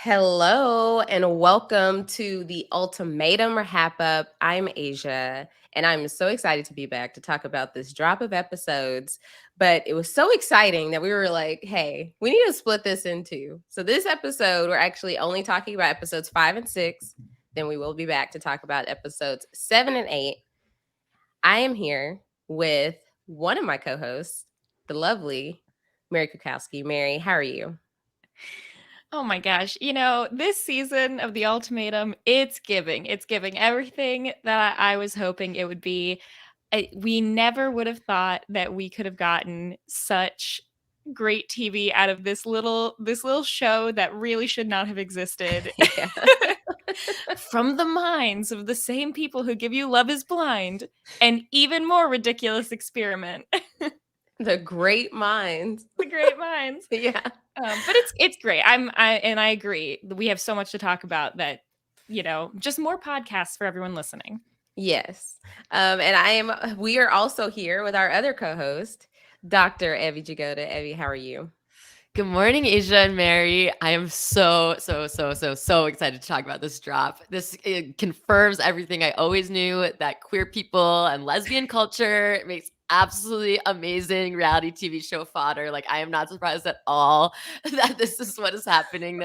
Hello and welcome to the Ultimatum RHAP-UP. I'm Aysha, and I'm so excited to be back to talk about this drop of episodes. But it was so exciting that we were like, hey, we need to split this in two. So this episode, we're actually only talking about episodes 5 and 6. Then we will be back to talk about episodes 7 and 8. I am here with one of my co-hosts, the lovely Mary Kwiatkowski. Mary, how are you? Oh my gosh. This season of The Ultimatum, it's giving. It's giving everything that I was hoping it would be. We never would have thought that we could have gotten such great TV out of this little show that really should not have existed. Yeah. From the minds of the same people who give you Love is Blind, an even more ridiculous experiment. The great minds. The great minds. Yeah. But it's great. I agree. We have so much to talk about that, just more podcasts for everyone listening. Yes. We are also here with our other co-host, Dr. Evvie Jagoda. Evvie, how are you? Good morning, Aysha and Mary. I am so excited to talk about this drop. It confirms everything I always knew, that queer people and lesbian culture makes absolutely amazing reality TV show fodder. Like, I am not surprised at all that this is what is happening.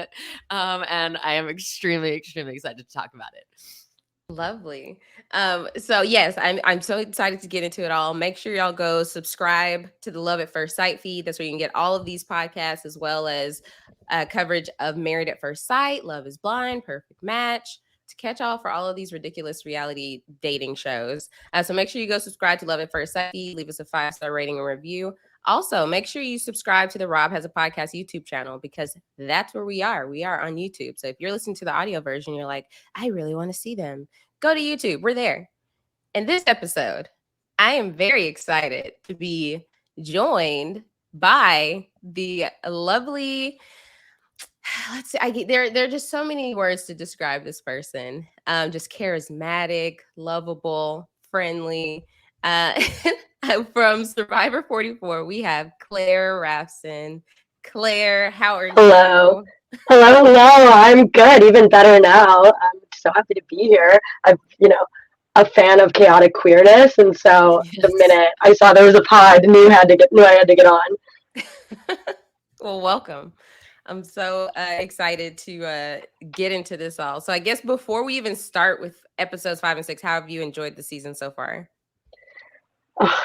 And I am extremely excited to talk about it. Lovely. So yes, I'm so excited to get into it all. Make sure y'all go subscribe to the Love at First Sight feed. That's where you can get all of these podcasts as well as coverage of Married at First Sight, Love is Blind, Perfect Match, to catch all for all of these ridiculous reality dating shows. So make sure you go subscribe to Love at First Sight feed, leave us a 5-star rating and review. Also, make sure you subscribe to the Rob Has a Podcast YouTube channel because that's where we are. We are on YouTube. So if you're listening to the audio version, you're like, I really want to see them. Go to YouTube. We're there. In this episode, I am very excited to be joined by the lovely, let's see, there are just so many words to describe this person. Just charismatic, lovable, friendly. Uh, from Survivor 44, we have Claire Rafson. Claire, how are Hello. you? Hello. I'm good. Even better now. I'm so happy to be here. A fan of chaotic queerness, and so the minute I saw there was a pod, knew I had to get on. Well, welcome. I'm so excited to get into this all. So I guess before we even start with episodes 5 and 6, how have you enjoyed the season so far? Oh,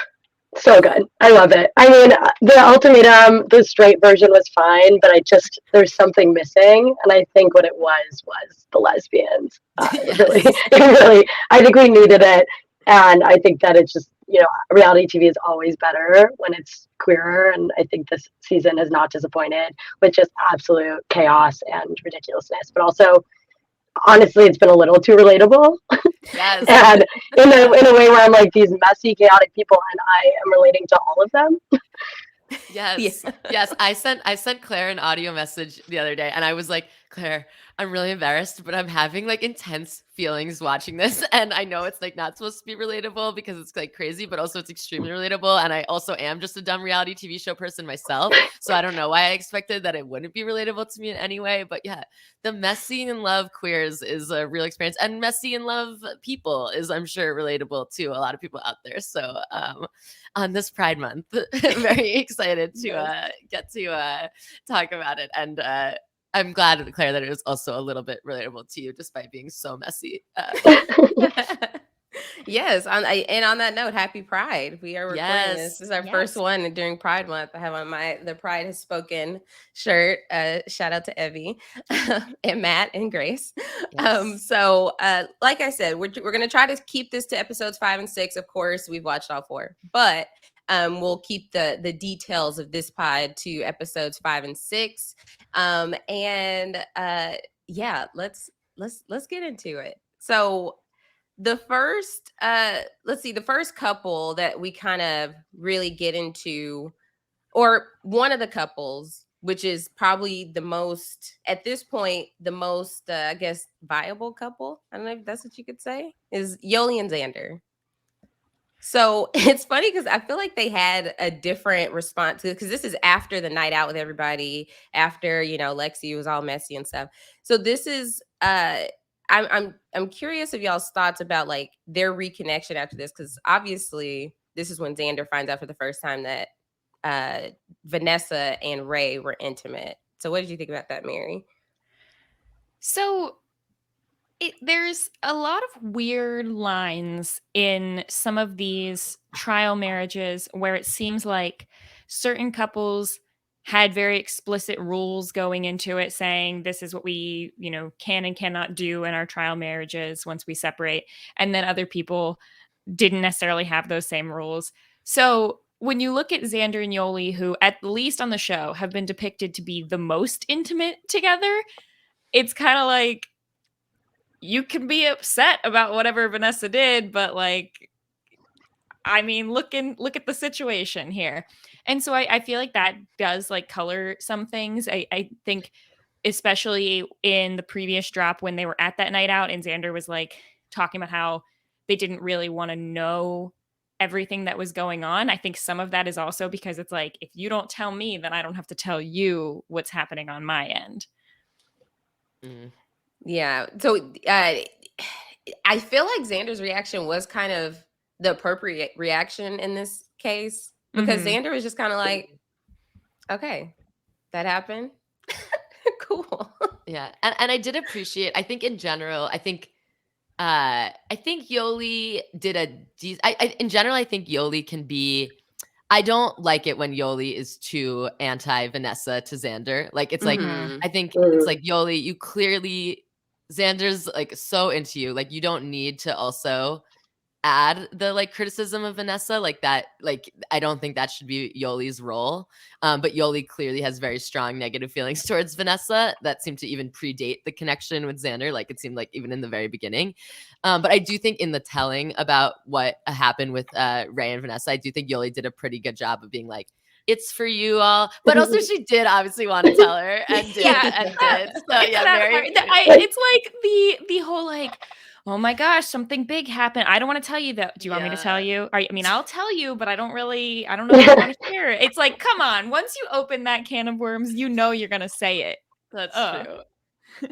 so good. I love it. I mean, the ultimatum, the straight version was fine, but there's something missing, and I think what it was the lesbians. It really, I think we needed it, and I think that it's just, reality TV is always better when it's queerer, and I think this season has not disappointed with just absolute chaos and ridiculousness, but also honestly, it's been a little too relatable. Yes. And in a way where I'm like, these messy, chaotic people, and I am relating to all of them. Yes. I sent Claire an audio message the other day, and I was like, Claire, I'm really embarrassed, but I'm having like intense feelings watching this, and I know it's like not supposed to be relatable because it's like crazy, but also it's extremely relatable, and I also am just a dumb reality TV show person myself, so I don't know why I expected that it wouldn't be relatable to me in any way. But yeah, the messy in love queers is a real experience, and messy in love people is, I'm sure, relatable to a lot of people out there. So on this Pride Month, very excited to get to talk about it, and I'm glad, Claire, that it was also a little bit relatable to you, despite being so messy. Yes, and on that note, happy Pride. We are recording this. This is our first one during Pride Month. I have on the Pride Has Spoken shirt. Shout out to Evvie and Matt and Grace. So like I said, we're going to try to keep this to episodes 5 and 6. Of course, we've watched all 4, but we'll keep the details of this pod to episodes 5 and 6. Yeah, let's get into it. So the first the first couple that we kind of really get into, or one of the couples, which is probably the most at this point, the most I guess viable couple, I don't know if that's what you could say, is Yoli and Xander. So it's funny because I feel like they had a different response to, because this is after the night out with everybody, after, you know, Lexi was all messy and stuff. So this is I'm curious of y'all's thoughts about like their reconnection after this, because obviously this is when Xander finds out for the first time that Vanessa and Ray were intimate. So what did you think about that, Mary? So there's a lot of weird lines in some of these trial marriages where it seems like certain couples had very explicit rules going into it saying this is what we, you know, can and cannot do in our trial marriages once we separate. And then other people didn't necessarily have those same rules. So when you look at Xander and Yoli, who at least on the show have been depicted to be the most intimate together, it's kind of like, you can be upset about whatever Vanessa did, but like, I mean, look at the situation here. And so I feel like that does like color some things. I think especially in the previous drop when they were at that night out and Xander was like talking about how they didn't really want to know everything that was going on. I think some of that is also because it's like, if you don't tell me, then I don't have to tell you what's happening on my end. Mm. Yeah. So I feel like Xander's reaction was kind of the appropriate reaction in this case, because Xander was just kind of like, okay, that happened. Cool. Yeah. And I did appreciate, I think in general, I think Yoli did in general, I think Yoli can be, I don't like it when Yoli is too anti-Vanessa to Xander. Like, it's like, I think it's like, Yoli, you clearly, Xander's like so into you. Like, you don't need to also add the like criticism of Vanessa like that. Like, I don't think that should be Yoli's role. But Yoli clearly has very strong negative feelings towards Vanessa that seem to even predate the connection with Xander. Like, it seemed like even in the very beginning. But I do think in the telling about what happened with Ray and Vanessa, I do think Yoli did a pretty good job of being like, it's for you all. But also she did obviously want to tell her and did. And did. So yeah, very. It's like the whole like, oh my gosh, something big happened. I don't want to tell you that. Do you want me to tell you? I mean, I'll tell you, but I don't know if you want to share it. It's like, come on. Once you open that can of worms, you know you're going to say it. That's true.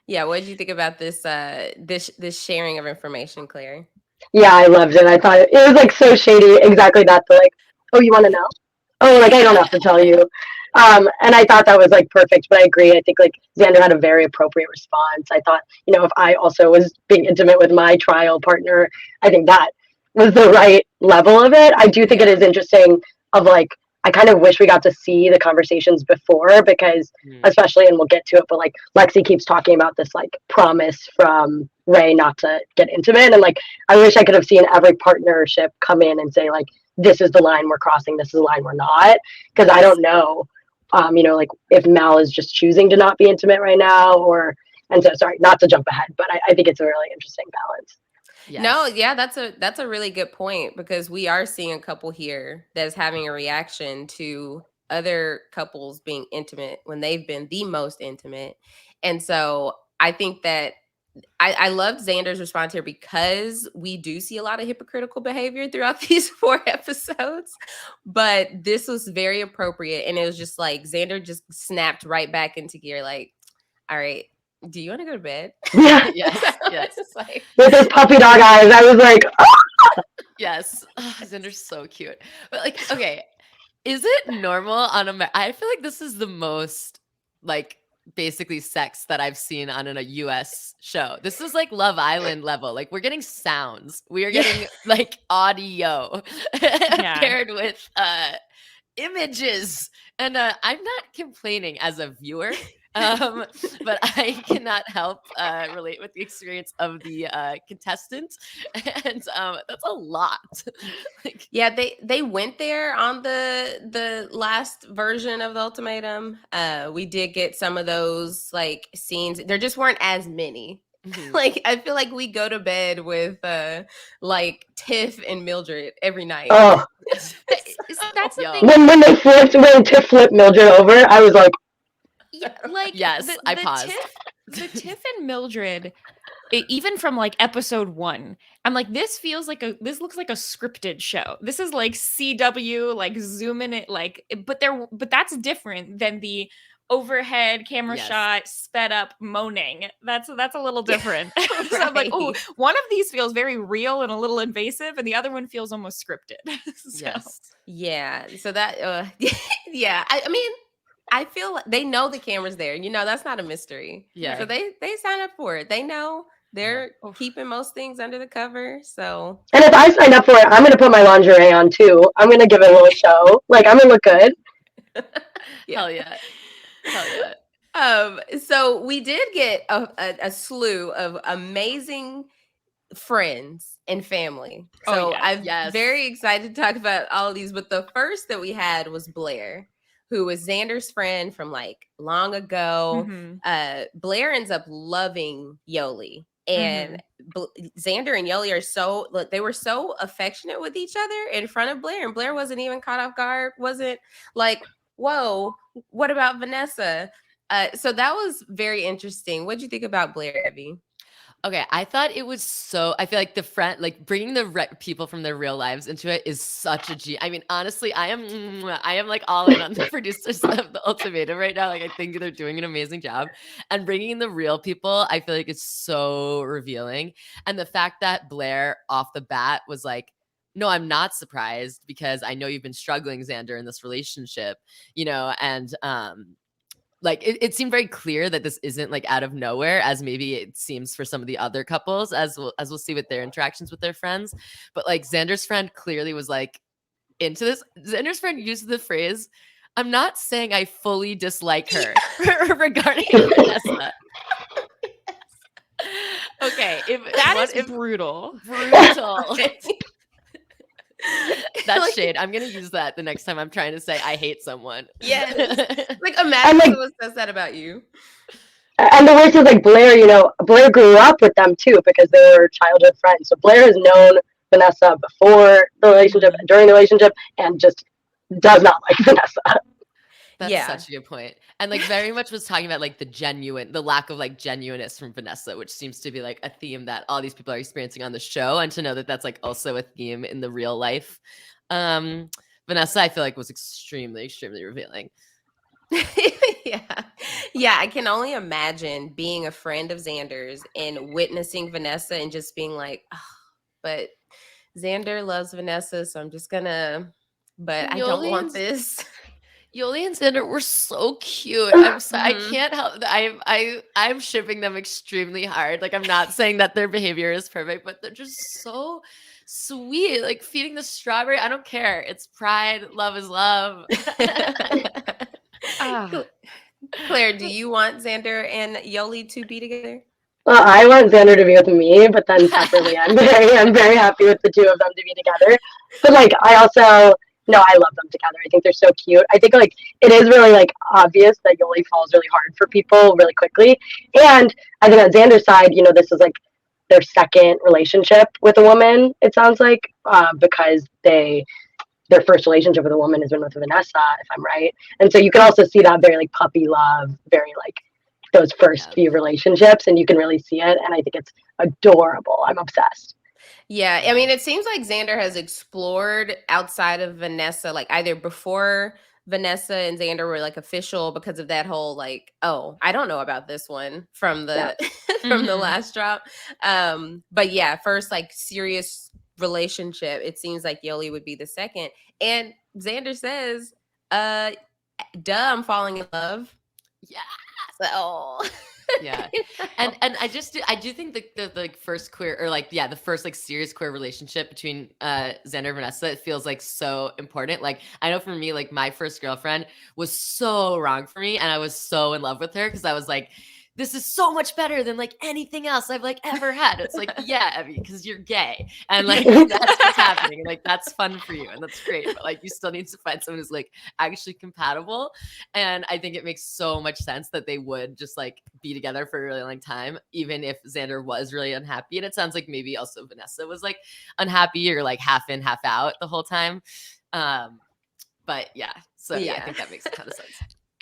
Yeah, what did you think about this this sharing of information, Claire? Yeah, I loved it. I thought it was like so shady. Exactly that. The like, oh, you want to know? Oh, like I don't have to tell you. And I thought that was like perfect. But I agree. I think like Xander had a very appropriate response. I thought, you know, if I also was being intimate with my trial partner, I think that was the right level of it. I do think it is interesting of like, I kind of wish we got to see the conversations before because especially, and we'll get to it, but like Lexi keeps talking about this like promise from Ray not to get intimate. And like, I wish I could have seen every partnership come in and say like, this is the line we're crossing, this is the line we're not. Because I don't know, you know, like if Mal is just choosing to not be intimate right now and so sorry, not to jump ahead, but I think it's a really interesting balance. Yes. No, yeah, that's a really good point because we are seeing a couple here that's having a reaction to other couples being intimate when they've been the most intimate. And so I think that I loved Xander's response here because we do see a lot of hypocritical behavior throughout these 4 episodes, but this was very appropriate. And it was just like Xander just snapped right back into gear like, all right, do you want to go to bed? Yeah. Yes. Like, with those puppy dog eyes, I was like, oh! Yes. Oh, Xander's so cute. But like, okay, is it normal on I feel like this is the most like basically sex that I've seen on a US show. This is like Love Island level. Like we're getting sounds. We are getting like audio paired with images. And I'm not complaining as a viewer. But I cannot help relate with the experience of the contestant, and that's a lot. Like, yeah, they went there on the last version of the Ultimatum. We did get some of those like scenes. There just weren't as many. Like I feel like we go to bed with like Tiff and Mildred every night. Oh, that's the thing. When Tiff flipped Mildred over, I was like. Yeah, like yes, I paused. The Tiff and Mildred even from like episode 1, I'm like, this looks like a scripted show. This is like CW, like zooming it, like, but that's different than the overhead camera shot sped up moaning. That's a little different. So I'm like, oh, one of these feels very real and a little invasive, and the other one feels almost scripted. Yes. Yeah. So that, yeah. I mean, I feel like they know the camera's there. You know, that's not a mystery. Yeah. So they sign up for it. They know they're keeping most things under the cover. So. And if I sign up for it, I'm going to put my lingerie on too. I'm going to give it a little show. Like, I'm going to look good. Hell yeah. Hell yeah. So we did get a slew of amazing friends and family. So I'm very excited to talk about all of these. But the first that we had was Blair, who was Xander's friend from like long ago. Blair ends up loving Yoli. And Xander and Yoli they were so affectionate with each other in front of Blair. And Blair wasn't even caught off guard, wasn't like, whoa, what about Vanessa? So that was very interesting. What'd you think about Blair, Evvie? Okay, I thought it was I feel like bringing the people from their real lives into it is such a G. I mean, honestly, I am like all in on the producers of the Ultimatum right now. Like, I think they're doing an amazing job, and bringing in the real people, I feel like it's so revealing. And the fact that Blair off the bat was like, no, I'm not surprised because I know you've been struggling, Xander, in this relationship, you know, and like it seemed very clear that this isn't like out of nowhere, as maybe it seems for some of the other couples, as we'll see with their interactions with their friends. But like Xander's friend clearly was like into this. Xander's friend used the phrase, "I'm not saying I fully dislike her," regarding Vanessa. Okay, that is brutal. That's shade. I'm gonna use that the next time I'm trying to say I hate someone. Yes. Like, imagine someone says that about you. And the worst is like Blair, you know, Blair grew up with them too because they were childhood friends. So Blair has known Vanessa before the relationship, during the relationship, and just does not like Vanessa. That's such a good point. And like very much was talking about like the lack of like genuineness from Vanessa, which seems to be like a theme that all these people are experiencing on the show. And to know that that's like also a theme in the real life. Vanessa, I feel like was extremely, extremely revealing. Yeah. I can only imagine being a friend of Xander's and witnessing Vanessa and just being like, oh, but Xander loves Vanessa, so I'm just gonna, but I don't want this. Yoli and Xander were so cute. I can't help. I'm shipping them extremely hard. Like, I'm not saying that their behavior is perfect, but they're just so sweet. Like feeding the strawberry. I don't care. It's pride. Love is love. Claire, do you want Xander and Yoli to be together? Well, I want Xander to be with me, but then separately, I'm very happy with the two of them to be together. But like, I love them together. I think they're so cute. I think like it is really like obvious that Yoli falls really hard for people really quickly. And I think on Xander's side, you know, this is like their second relationship with a woman, it sounds like, because their first relationship with a woman has been with Vanessa, if I'm right. And so you can also see that very like puppy love, very like those first few relationships, and you can really see it. And I think it's adorable. I'm obsessed. Yeah, I mean, it seems like Xander has explored outside of Vanessa, like either before Vanessa and Xander were like official because of that whole like, oh, I don't know about this one from the from the last drop. But yeah, first like serious relationship, it seems like Yoli would be the second. And Xander says, duh, I'm falling in love. Yeah. So yeah. And I do think the like first queer, or like the first like serious queer relationship between Xander and Vanessa, it feels like so important. Like I know for me, like my first girlfriend was so wrong for me, and I was so in love with her because I was like, this is so much better than like anything else I've like ever had. It's like, yeah, Evvie, because you're gay. And like that's what's happening. And like that's fun for you. And that's great. But like you still need to find someone who's like actually compatible. And I think it makes so much sense that they would just like be together for a really long time, even if Xander was really unhappy. And it sounds like maybe also Vanessa was like unhappy or like half in, half out the whole time. But yeah. So yeah, I think that makes a ton of sense.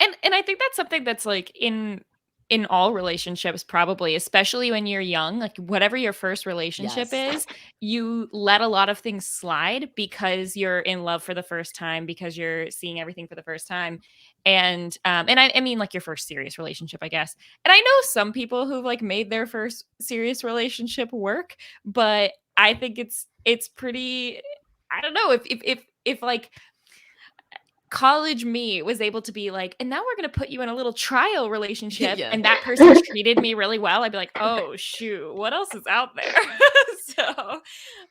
And I think that's something that's like in in all relationships, probably, especially when you're young, like whatever your first relationship is, you let a lot of things slide because you're in love for the first time, because you're seeing everything for the first time. And I mean like your first serious relationship, I guess. And I know some people who've like made their first serious relationship work, but I think it's pretty, I don't know, if like college me was able to be like, and now we're going to put you in a little trial relationship, and that person treated me really well, I'd be like, oh shoot, what else is out there? So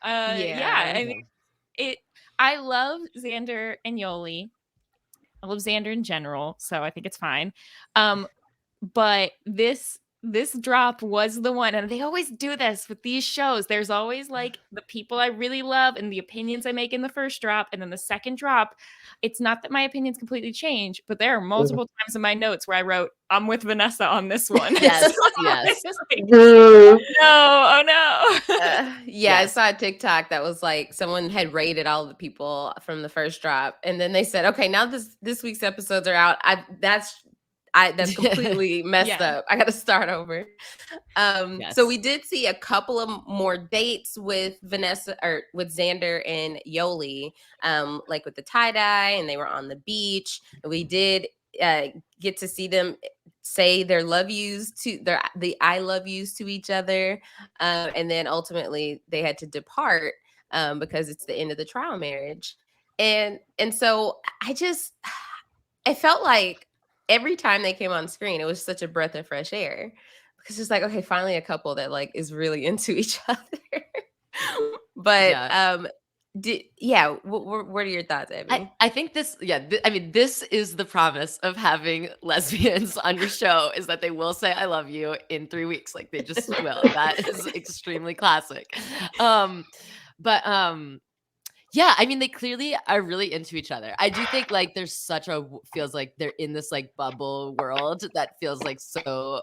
yeah, I mean, I love Xander and Yoli. I love Xander in general, so I think it's fine. But this drop was the one, and they always do this with these shows. There's always like the people I really love and the opinions I make in the first drop, and then the second drop, it's not that my opinions completely change, but there are multiple times in my notes where I wrote, I'm with Vanessa on this one. Yes, So yes. like, oh no. Yeah, I saw a TikTok that was like someone had rated all the people from the first drop, and then they said, okay, now this week's episodes are out. That's completely messed up. I got to start over. So we did see a couple of more dates with Vanessa, or with Xander and Yoli, like with the tie-dye, and they were on the beach. We did get to see them say their love yous to the I love yous to each other. And then ultimately they had to depart because it's the end of the trial marriage. And so I felt like every time they came on screen, it was such a breath of fresh air, because it's like, okay, finally a couple that like is really into each other. But what are your thoughts, Evvie? I think this, I mean, this is the promise of having lesbians on your show, is that they will say I love you in 3 weeks. Like they just will. That is extremely classic. Yeah, I mean, they clearly are really into each other. I do think like there's feels like they're in this like bubble world that feels like so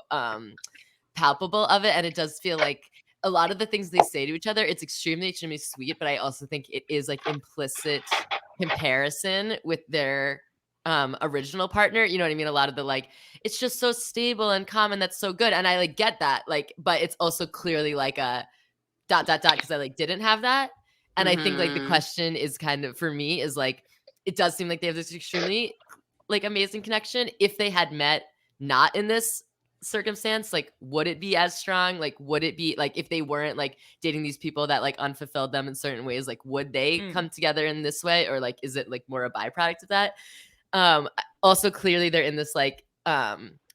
palpable of it. And it does feel like a lot of the things they say to each other, it's extremely, extremely sweet. But I also think it is like implicit comparison with their original partner. You know what I mean? A lot of the like, it's just so stable and calm, and that's so good. And I like get that, like, but it's also clearly like a ... because I like didn't have that. And I think like the question is kind of, for me, is like, it does seem like they have this extremely like amazing connection. If they had met not in this circumstance, like, would it be as strong? Like, would it be like, if they weren't like dating these people that like unfulfilled them in certain ways, like, would they come together in this way? Or like, is it like more a byproduct of that? Also, clearly they're in this like,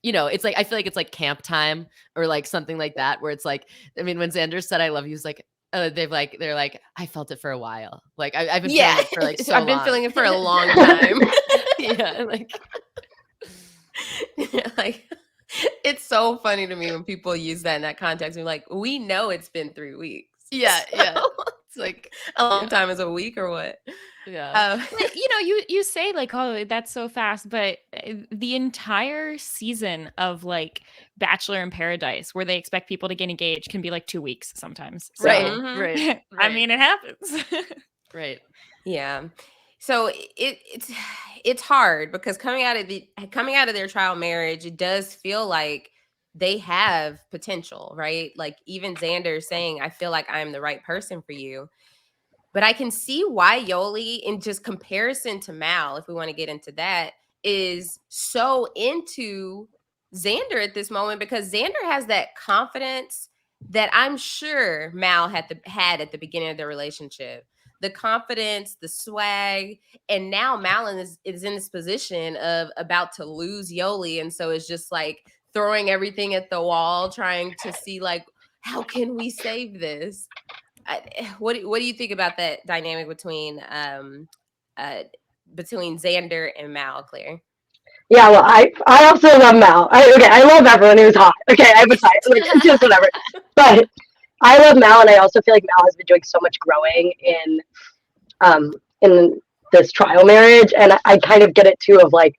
you know, it's like, I feel like it's like camp time or like something like that, where it's like, I mean, when Xander said I love you, he's like, they're like, I felt it for a while. Like I've been feeling it for like so I've been long. feeling it for a long time. Like it's so funny to me when people use that in that context. We're like, we know it's been 3 weeks. Yeah. It's like a long time is a week or what? Yeah. You know, you say like, oh, that's so fast, but the entire season of like Bachelor in Paradise, where they expect people to get engaged, can be like 2 weeks sometimes. So, Right. I mean, it happens. Right. Yeah. So it's hard, because coming out of their trial marriage, it does feel like they have potential, right? Like even Xander saying, I feel like I'm the right person for you. But I can see why Yoli, in just comparison to Mal, if we want to get into that, is so into Xander at this moment, because Xander has that confidence that I'm sure Mal had at the beginning of their relationship. The confidence, the swag, and now Mal is in this position of about to lose Yoli, and so it's just like throwing everything at the wall, trying to see like, how can we save this? What do you think about that dynamic between Xander and Mal, Claire? Yeah, well, I also love Mal. I love everyone who's hot. Okay, I have a type, like, just whatever. But I love Mal, and I also feel like Mal has been doing so much growing in this trial marriage, and I kind of get it too, of like,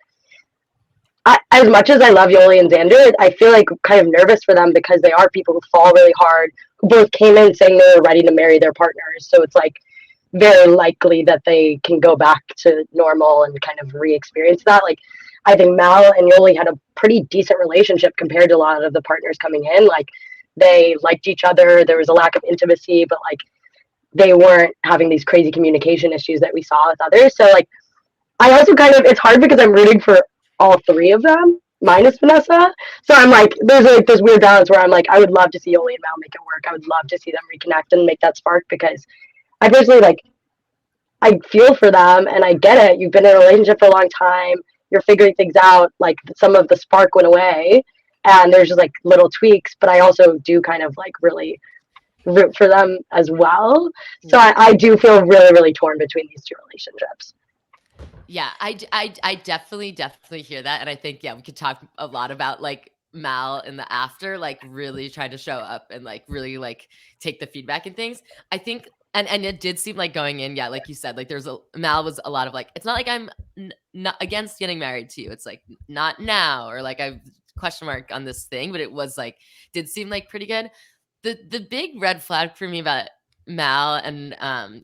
as much as I love Yoli and Xander, I feel like kind of nervous for them, because they are people who fall really hard, who both came in saying they were ready to marry their partners. So it's like very likely that they can go back to normal and kind of re-experience that. Like, I think Mal and Yoli had a pretty decent relationship compared to a lot of the partners coming in. Like, they liked each other. There was a lack of intimacy, but like they weren't having these crazy communication issues that we saw with others. So like, I also kind of, it's hard because I'm rooting for all three of them minus Vanessa. So I'm like, there's like this weird balance where I'm like, I would love to see Yoli and Mal make it work. I would love to see them reconnect and make that spark, because I personally like, I feel for them and I get it. You've been in a relationship for a long time. You're figuring things out. Like, some of the spark went away and there's just like little tweaks, but I also do kind of like really root for them as well. So I do feel really, really torn between these two relationships. Yeah, I definitely hear that. And I think, yeah, we could talk a lot about like Mal in the after, like really trying to show up and like really like take the feedback and things. I think, and it did seem like going in, yeah, like you said, like Mal was a lot of like, it's not like I'm not against getting married to you. It's like, not now, or like I've question mark on this thing, but it was like, did seem like pretty good. The big red flag for me about Mal and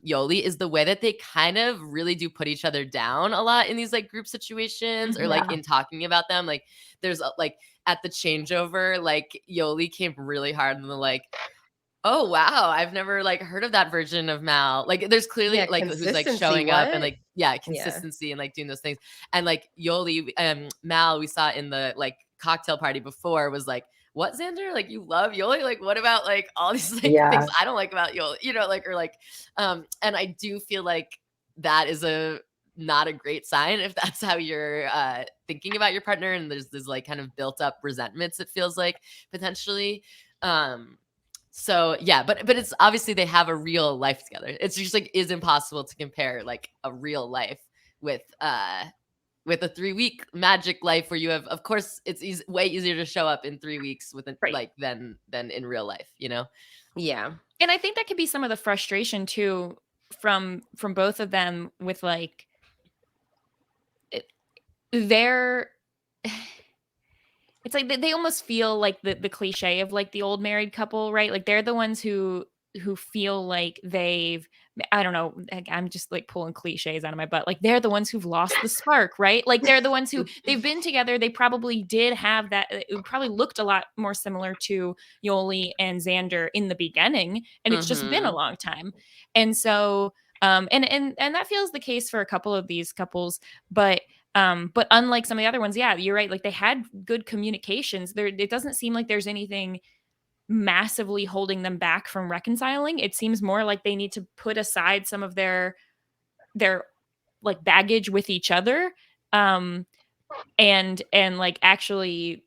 Yoli is the way that they kind of really do put each other down a lot in these like group situations, or like in talking about them. Like, there's like at the changeover, like Yoli came really hard and the like, oh wow, I've never like heard of that version of Mal. Like, there's clearly like who's like showing up and like consistency and like doing those things. And like Yoli, Mal, we saw in the like cocktail party before was like, what, Xander? Like, you love Yoli? Like, what about like all these like things I don't like about Yoli? You know, like, or like, and I do feel like that is not a great sign if that's how you're thinking about your partner, and there's this like kind of built up resentments, it feels like, potentially. So yeah, but it's obviously they have a real life together. It's just like is impossible to compare like a real life with a 3-week magic life where you have, of course, it's way easier to show up in 3 weeks with like than in real life, you know? Yeah. And I think that could be some of the frustration too from both of them with like it's like they almost feel like the cliche of like the old married couple, right? Like they're the ones who feel like they've, I don't know, I'm just like pulling cliches out of my butt. Like they're the ones who've lost the spark, right? Like they're the ones who they've been together. They probably did have that. It probably looked a lot more similar to Yoli and Xander in the beginning. And it's just been a long time. And so, and that feels the case for a couple of these couples, but unlike some of the other ones, yeah, you're right. Like they had good communications there. It doesn't seem like there's anything massively holding them back from reconciling. It seems more like they need to put aside some of their like baggage with each other, and like actually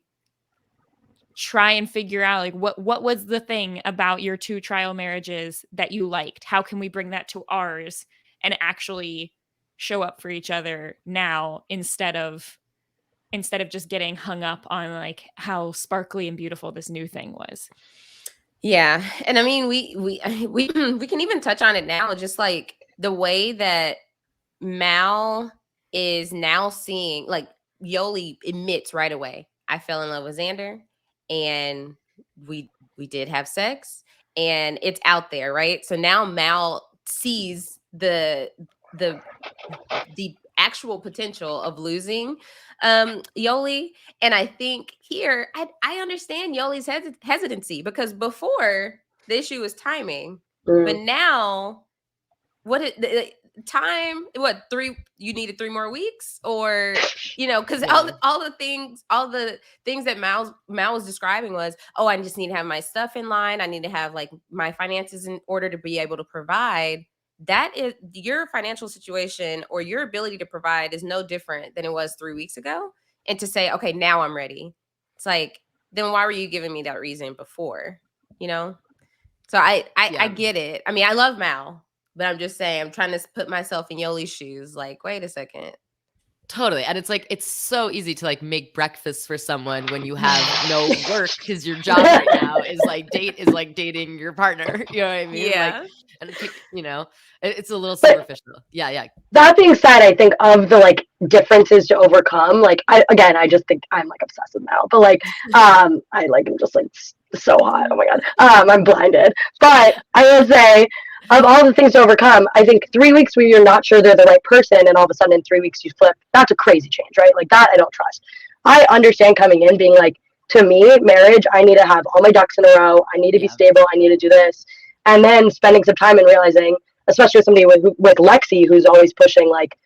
try and figure out like what was the thing about your two trial marriages that you liked? How can we bring that to ours and actually show up for each other now instead of just getting hung up on like how sparkly and beautiful this new thing was. Yeah. And I mean, we can even touch on it now, just like the way that Mal is now seeing, like Yoli admits right away, I fell in love with Xander and we did have sex and it's out there, right? So now Mal sees the actual potential of losing Yoli. And I think here, I understand Yoli's hesitancy, because before the issue was timing, but now time, what, you needed 3 more weeks, or, you know, because all the things that Mal was describing was, oh, I just need to have my stuff in line. I need to have like my finances in order to be able to provide. That is, your financial situation or your ability to provide is no different than it was 3 weeks ago. And to say, okay, now I'm ready. It's like, then why were you giving me that reason before? You know? So I get it. I mean, I love Mal, but I'm just saying, I'm trying to put myself in Yoli's shoes. Like, wait a second. Totally. And it's like, it's so easy to like make breakfast for someone when you have no work, because your job right now is like dating your partner. You know what I mean? Yeah. Like, and you know, it's a little superficial. Yeah. That being said, I think of the like differences to overcome, like I just think I'm like obsessed with Mal, but like I like him just like so hot. Oh my god. I'm blinded. But I will say of all the things to overcome, I think 3 weeks where you're not sure they're the right person and all of a sudden in 3 weeks you flip, that's a crazy change, right? Like that I don't trust. I understand coming in being like, to me, marriage, I need to have all my ducks in a row. I need to be stable. I need to do this. And then spending some time and realizing, especially with somebody with Lexi, who's always pushing, like,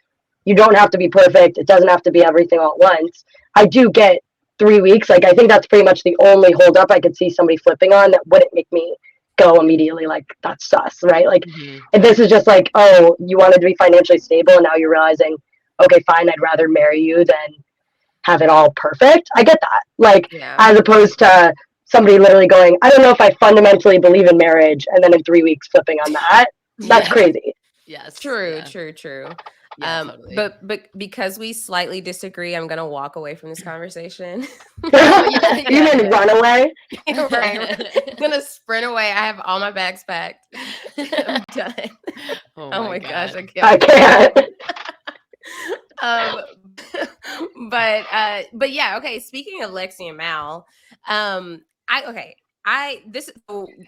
you don't have to be perfect. It doesn't have to be everything all at once. I do get 3 weeks. Like, I think that's pretty much the only hold up I could see somebody flipping on that wouldn't make me go immediately like, that's sus, right? Like, and this is just like, oh, you wanted to be financially stable and now you're realizing, okay, fine, I'd rather marry you than have it all perfect. I get that. Like, as opposed to somebody literally going, I don't know if I fundamentally believe in marriage, and then in 3 weeks flipping on that. That's crazy. Yes. True. Yeah, totally. But because we slightly disagree, I'm gonna walk away from this conversation. You mean run away? Right. I'm gonna sprint away. I have all my bags packed. I'm done. Oh my gosh, I can't. But yeah, okay. Speaking of Lexi and Mal,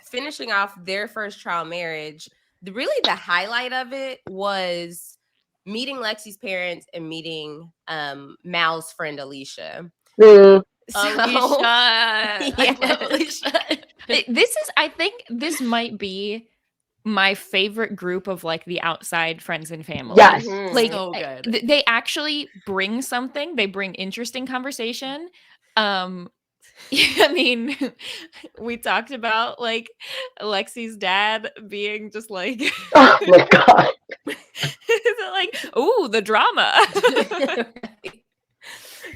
finishing off their first trial marriage. Really, the highlight of it was meeting Lexi's parents and meeting Mal's friend Alicia. Alicia, I love Alicia. I think this might be my favorite group of like the outside friends and family. Yes. Like, so good. They actually bring something. They bring interesting conversation. I mean, we talked about like Lexi's dad being just like, oh my god, like, ooh, the drama.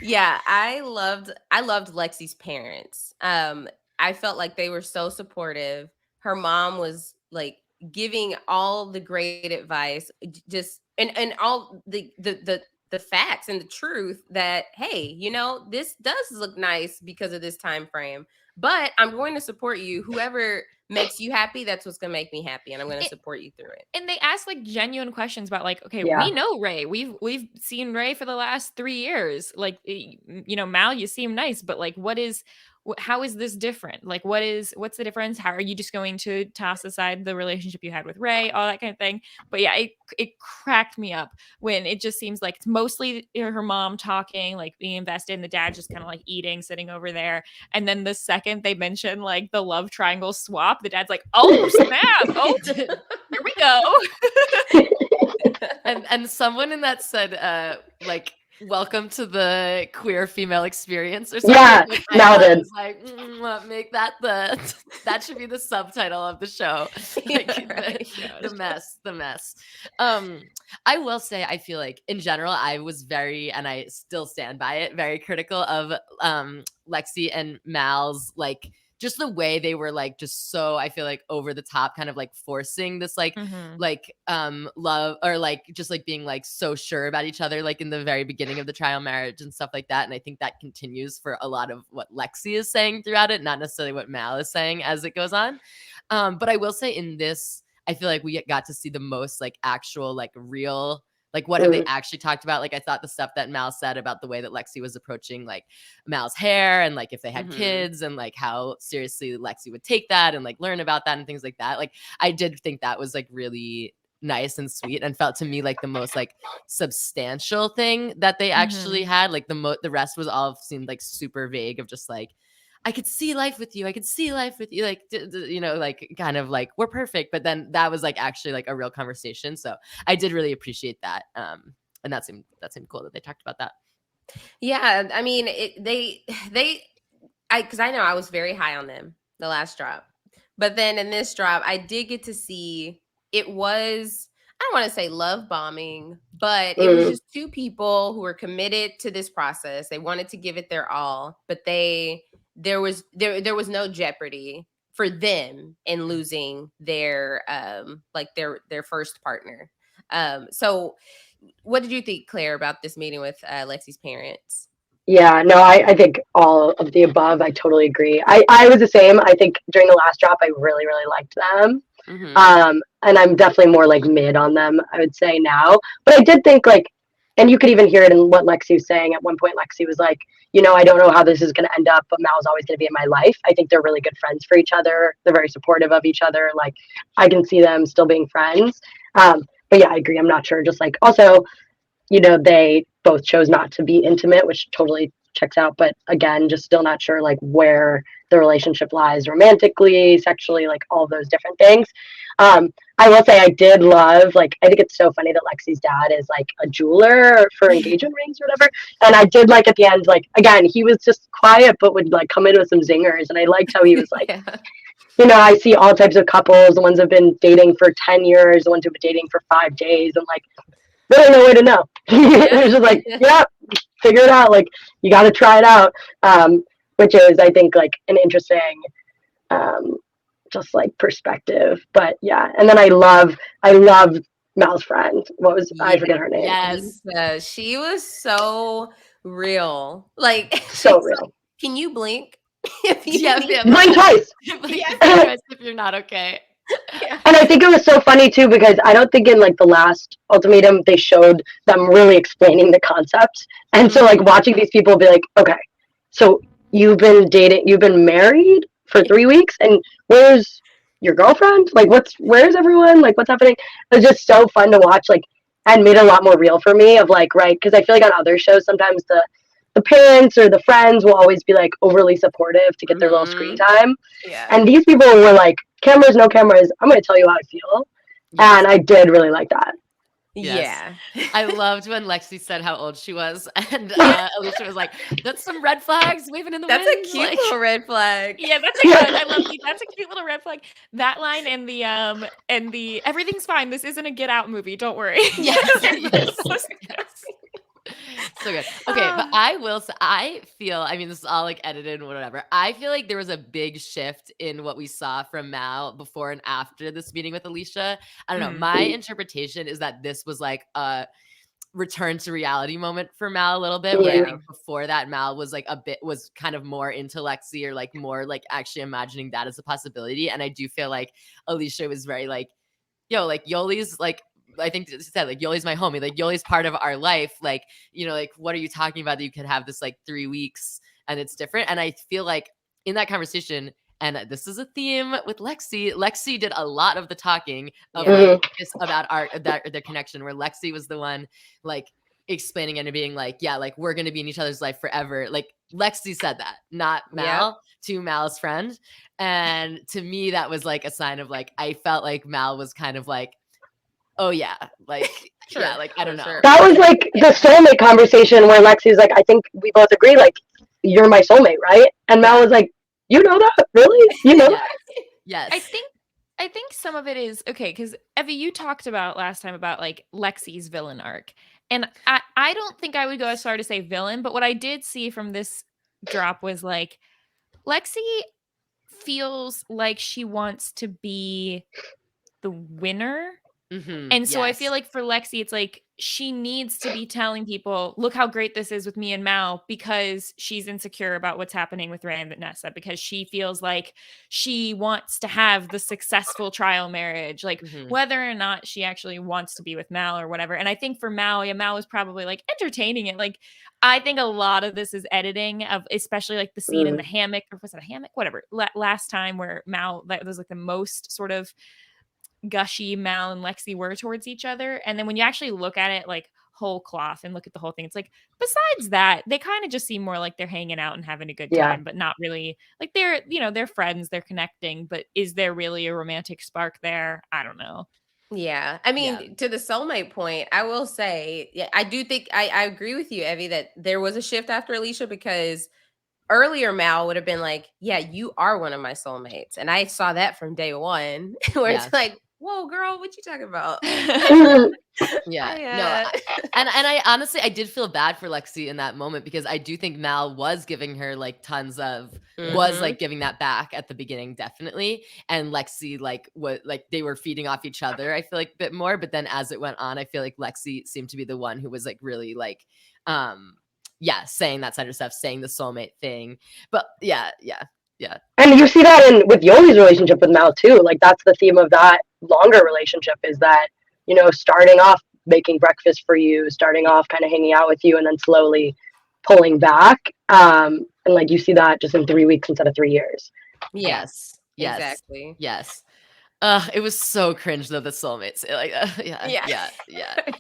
Yeah, I loved Lexi's parents. I felt like they were so supportive. Her mom was like giving all the great advice, just and all the facts and the truth that, hey, you know, this does look nice because of this time frame, but I'm going to support you. Whoever makes you happy, that's what's going to make me happy, and I'm going to support you through it. And they ask like genuine questions about like, okay, we know Ray. We've seen Ray for the last 3 years. Like, you know, Mal, you seem nice, but like, how is this different? Like, what's the difference? How are you just going to toss aside the relationship you had with Ray, all that kind of thing? But yeah, it cracked me up when it just seems like it's mostly her mom talking, like being invested, and the dad just kind of like eating, sitting over there. And then the second they mention like the love triangle swap, the dad's like, oh snap, oh here we go. and someone in that said like, welcome to the queer female experience or something. Yeah, I was like, make that that should be the subtitle of the show. Like, the mess. I will say, I feel like in general, I was very, and I still stand by it, very critical of Lexi and Mal's like, just the way they were like, just so, I feel like over the top, kind of like forcing this like, love, or like, just like being like so sure about each other, like in the very beginning of the trial marriage and stuff like that. And I think that continues for a lot of what Lexi is saying throughout it, not necessarily what Mal is saying as it goes on. But I will say in this, I feel like we got to see the most like actual, like real, like what have they actually talked about? Like I thought the stuff that Mal said about the way that Lexi was approaching like Mal's hair, and like if they had kids, and like how seriously Lexi would take that and like learn about that and things like that. Like I did think that was like really nice and sweet, and felt to me like the most like substantial thing that they actually had. Like the rest was all seemed like super vague of just like, I could see life with you. I could see life with you. Like, you know, like kind of like we're perfect. But then that was like actually like a real conversation. So I did really appreciate that. And that seemed cool that they talked about that. Yeah. I mean, because I know I was very high on them the last drop, but then in this drop, I did get to see it was, I don't want to say love bombing, but it was just two people who were committed to this process. They wanted to give it their all, but there was no jeopardy for them in losing their their first partner. So what did you think, Claire, about this meeting with Lexi's parents? Yeah, no, I think all of the above. I totally agree. I was the same. I think during the last drop, I really, really liked them. And I'm definitely more like mid on them, I would say now. But I did think like and you could even hear it in what Lexi was saying. At one point, Lexi was like, I don't know how this is going to end up, but Mal's always going to be in my life. I think they're really good friends for each other. They're very supportive of each other. Like, I can see them still being friends. But yeah, I agree. I'm not sure. Just like, also, they both chose not to be intimate, which totally checks out. But again, just still not sure like where the relationship lies romantically, sexually, like all those different things. I will say I did love, like, I think it's so funny that Lexi's dad is like a jeweler for engagement rings or whatever. And I did like at the end, like, again, he was just quiet, but would like come in with some zingers. And I liked how he was like, I see all types of couples, the ones who've been dating for 10 years, the ones who've been dating for 5 days, and like, really no way to know. It was just like, yeah, figure it out. Like, you got to try it out. Which is, I think, like an interesting, just like perspective. But yeah, and then I love Mal's friend. I forget her name. Yes, she was so real. Like, So real. Can you blink? Blink twice. If you're not okay. Yeah. And I think it was so funny too, because I don't think in like the last Ultimatum they showed them really explaining the concepts. And so like watching these people be like, okay, so you've been married for 3 weeks, and where's your girlfriend? Like, where's everyone? Like, what's happening? It was just so fun to watch, like, and made it a lot more real for me of like, right, because I feel like on other shows sometimes the parents or the friends will always be like overly supportive to get their little screen time. Yeah. And these people were like, cameras, no cameras, I'm going to tell you how I feel. Yes. And I did really like that. Yes. Yeah. I loved when Lexi said how old she was, and Alicia was like, that's some red flags waving in the wind. That's a cute little red flag. Yeah, that's a good. I love you. That's a cute little red flag. That line and the everything's fine. This isn't a Get Out movie. Don't worry. Yes. So good. Okay, but I feel, I mean, this is all like edited and whatever. I feel like there was a big shift in what we saw from Mal before and after this meeting with Aysha. I don't know. My interpretation is that this was like a return to reality moment for Mal a little bit. Where I think before that, Mal was like was kind of more into Lexi, or like more like actually imagining that as a possibility. And I do feel like Aysha was very like, yo, like Yoli's like, I think she said like, Yoli's my homie, like Yoli's part of our life. Like, like, what are you talking about that you could have this like 3 weeks and it's different? And I feel like in that conversation, and this is a theme with Lexi did a lot of the talking about their connection, where Lexi was the one like explaining and being like, yeah, like we're going to be in each other's life forever. Like Lexi said that, not Mal, to Mal's friend. And to me, that was like a sign of like, I felt like Mal was kind of like, oh yeah, like yeah, like I don't know. Sure. That was like the soulmate conversation where Lexi's like, I think we both agree, like, you're my soulmate, right? And Mal was like, you know that? Really? You know that? Yes. I think some of it is okay, because Evvie, you talked about last time about like Lexi's villain arc. And I don't think I would go as far to say villain, but what I did see from this drop was like Lexi feels like she wants to be the winner. And so I feel like for Lexi, it's like she needs to be telling people, look how great this is with me and Mal, because she's insecure about what's happening with Ray and Vanessa, because she feels like she wants to have the successful trial marriage, like whether or not she actually wants to be with Mal or whatever. And I think for Mal, Mal was probably like entertaining it. Like, I think a lot of this is editing of, especially like the scene in the hammock, or was it a hammock? Whatever. Last time where Mal, that was like the most sort of gushy Mal and Lexi were towards each other. And then when you actually look at it like whole cloth and look at the whole thing, it's like, besides that, they kind of just seem more like they're hanging out and having a good time, but not really like they're friends, they're connecting, but is there really a romantic spark there? I don't know. Yeah. I mean, to the soulmate point, I will say, I do think I agree with you, Evvie, that there was a shift after Aysha, because earlier Mal would have been like, yeah, you are one of my soulmates. And I saw that from day one, where it's like, whoa, girl, what you talking about? No. And I honestly, I did feel bad for Lexi in that moment, because I do think Mal was giving her like tons of, was like giving that back at the beginning, definitely. And Lexi like was like, they were feeding off each other, I feel like a bit more. But then as it went on, I feel like Lexi seemed to be the one who was like really like, saying that side of stuff, saying the soulmate thing. But yeah. And you see that with Yoli's relationship with Mal too. Like, that's the theme of that longer relationship, is that, starting off making breakfast for you, starting off kind of hanging out with you, and then slowly pulling back. And like you see that just in 3 weeks instead of 3 years. Yeah, Yes. exactly. Yes. It was so cringe though, the soulmates. Like, yeah.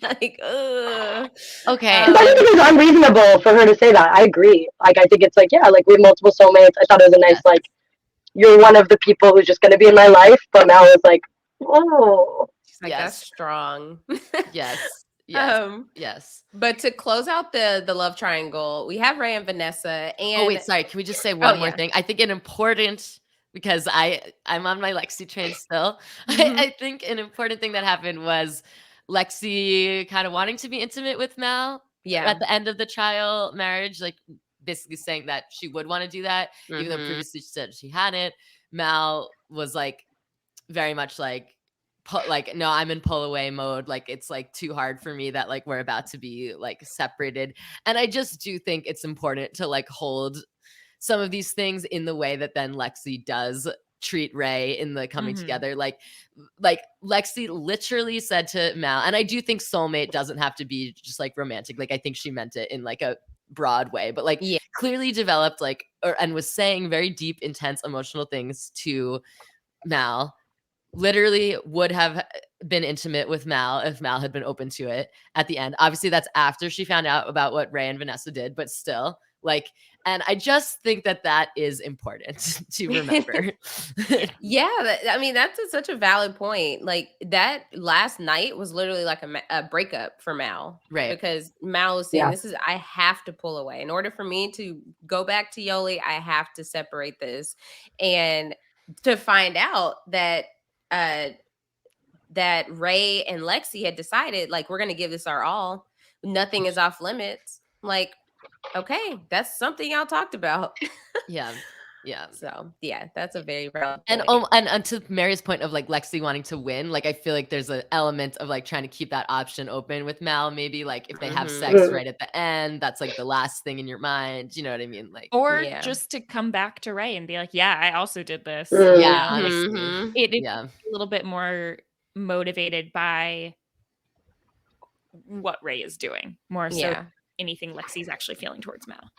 Like, ugh. Okay. Because I think it was unreasonable for her to say that. I agree. Like, I think it's like, yeah, like we have multiple soulmates. I thought it was a nice, like, you're one of the people who's just going to be in my life. But Mal was like, oh. She's like, that's strong. Yes. Yes. But to close out the love triangle, we have Ray and Vanessa. And oh wait, sorry. Can we just say one more thing? I think an important, because I'm on my Lexi train still. I think an important thing that happened was Lexi kind of wanting to be intimate with Mal. Yeah. At the end of the trial marriage, like basically saying that she would want to do that, even though previously she said she hadn't. Mal was like very much like no, I'm in pull away mode. Like it's like too hard for me that like we're about to be like separated. And I just do think it's important to like hold some of these things in the way that then Lexi does treat Ray in the coming together. Like Lexi literally said to Mal, and I do think soulmate doesn't have to be just like romantic. Like I think she meant it in like a broad way, but like clearly developed like and was saying very deep, intense, emotional things to Mal. Literally would have been intimate with Mal if Mal had been open to it at the end. Obviously, that's after she found out about what Ray and Vanessa did, but still, like, and I just think that is important to remember. I mean, that's such a valid point. Like that last night was literally like a breakup for Mal. Right. Because Mal was saying, I have to pull away. In order for me to go back to Yoli, I have to separate this. And to find out that that Ray and Lexi had decided, like, we're going to give this our all. Nothing is off limits. Like, okay, that's something y'all talked about. Yeah. So that's a very valid point. And to Mary's point of like Lexi wanting to win, like I feel like there's an element of like trying to keep that option open with Mal. Maybe like if they have sex right at the end, that's like the last thing in your mind. You know what I mean? Like, or just to come back to Ray and be like, yeah, I also did this. Yeah, honestly, it's a little bit more motivated by what Ray is doing, more so than anything Lexi's actually feeling towards Mal.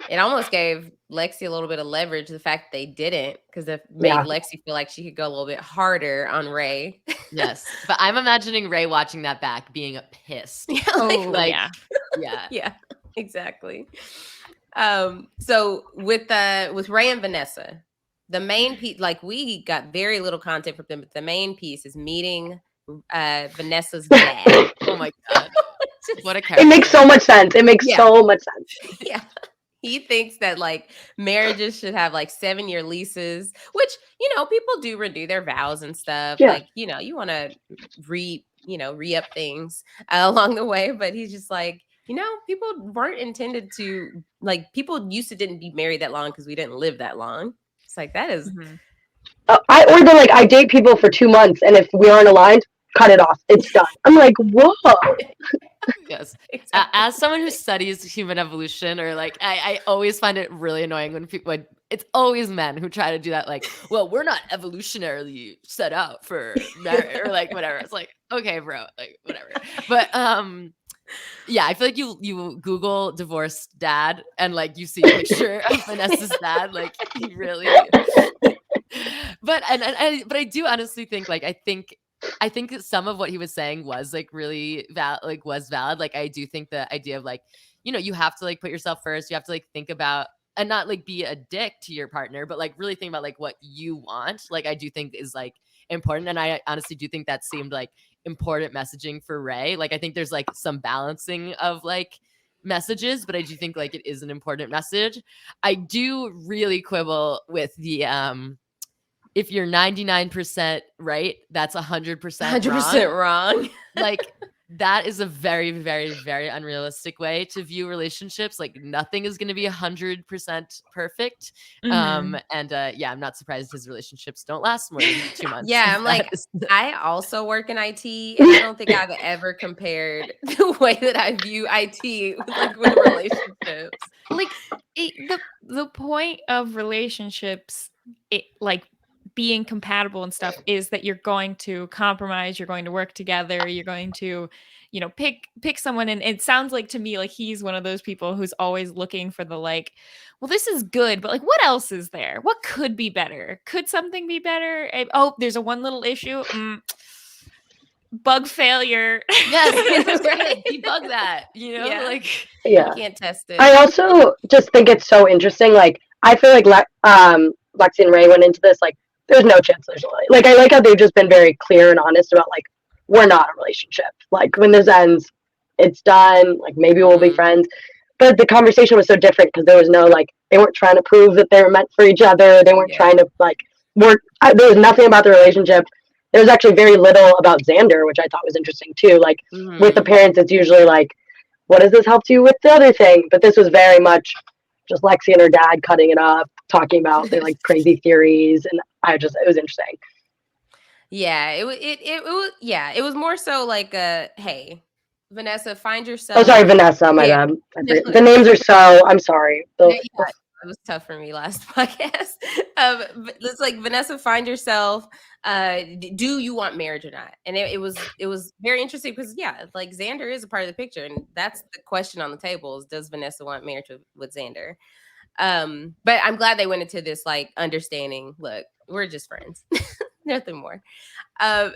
It almost gave Lexi a little bit of leverage, the fact that they didn't, because it made Lexi feel like she could go a little bit harder on Ray. Yes. But I'm imagining Ray watching that back being pissed. Yeah, exactly. So with Ray and Vanessa, the main piece, like we got very little content from them, but the main piece is meeting Vanessa's dad. Oh my God. What a character. It makes so much sense. So much sense. Yeah. He thinks that like marriages should have like 7-year leases, which, people do renew their vows and stuff. Yeah. Like, you want to re-up things along the way. But he's just like, people weren't intended to, like, people used to didn't be married that long because we didn't live that long. It's like, that is. I date people for 2 months, and if we aren't aligned, cut it off. It's done. I'm like, whoa. Yes. Exactly. As someone who studies human evolution, or like, I always find it really annoying when it's always men who try to do that. Like, well, we're not evolutionarily set out for marriage, or like whatever. It's like, okay, bro, like whatever. But I feel like you Google divorced dad and like you see a picture of Vanessa's dad, like he really. But I do honestly think like I think that some of what he was saying was like really valid. Like I do think the idea of like, you have to like put yourself first. You have to like think about and not like be a dick to your partner, but like really think about like what you want. Like I do think is like important. And I honestly do think that seemed like important messaging for Ray. Like I think there's like some balancing of like messages, but I do think like it is an important message. I do really quibble with the if you're 99% right, that's 100% wrong. Like that is a very, very, very unrealistic way to view relationships. Like nothing is going to be 100% perfect. I'm not surprised his relationships don't last more than 2 months. Yeah, I'm like, I also work in IT, and I don't think I've ever compared the way that I view IT with relationships. Like the point of relationships, being compatible and stuff is that you're going to compromise, you're going to work together, you're going to, you know, pick someone. And it sounds like to me like he's one of those people who's always looking for the like, well, this is good, but like what else is there? What could be better? Could something be better? Oh, there's a one little issue. Bug failure. Yes, right. Debug that, you know, Yeah. like Yeah. You can't test it. I also just think it's so interesting. Like, I feel like Lexi and Ray went into this like, there's no chance there's like, I like how they've just been very clear and honest about like, we're not a relationship. Like, when this ends, it's done. Like, maybe we'll be friends. But the conversation was so different because there was no like, they weren't trying to prove that they were meant for each other. They weren't trying to like work. There was nothing about the relationship. There was actually very little about Xander, which I thought was interesting too. Like, with the parents, it's usually like, what does this help you with the other thing? But this was very much just Lexi and her dad cutting it up, talking about their like crazy theories, and it was interesting. Yeah, it was it was more so like hey, Vanessa, find yourself. Oh, sorry, Vanessa, my bad. The names are so, I'm sorry. It was tough for me last podcast. It's like, Vanessa, find yourself. Do you want marriage or not? And it was very interesting because like Xander is a part of the picture, and that's the question on the table: is does Vanessa want marriage with Xander? But I'm glad they went into this like understanding. Look, we're just friends, nothing more.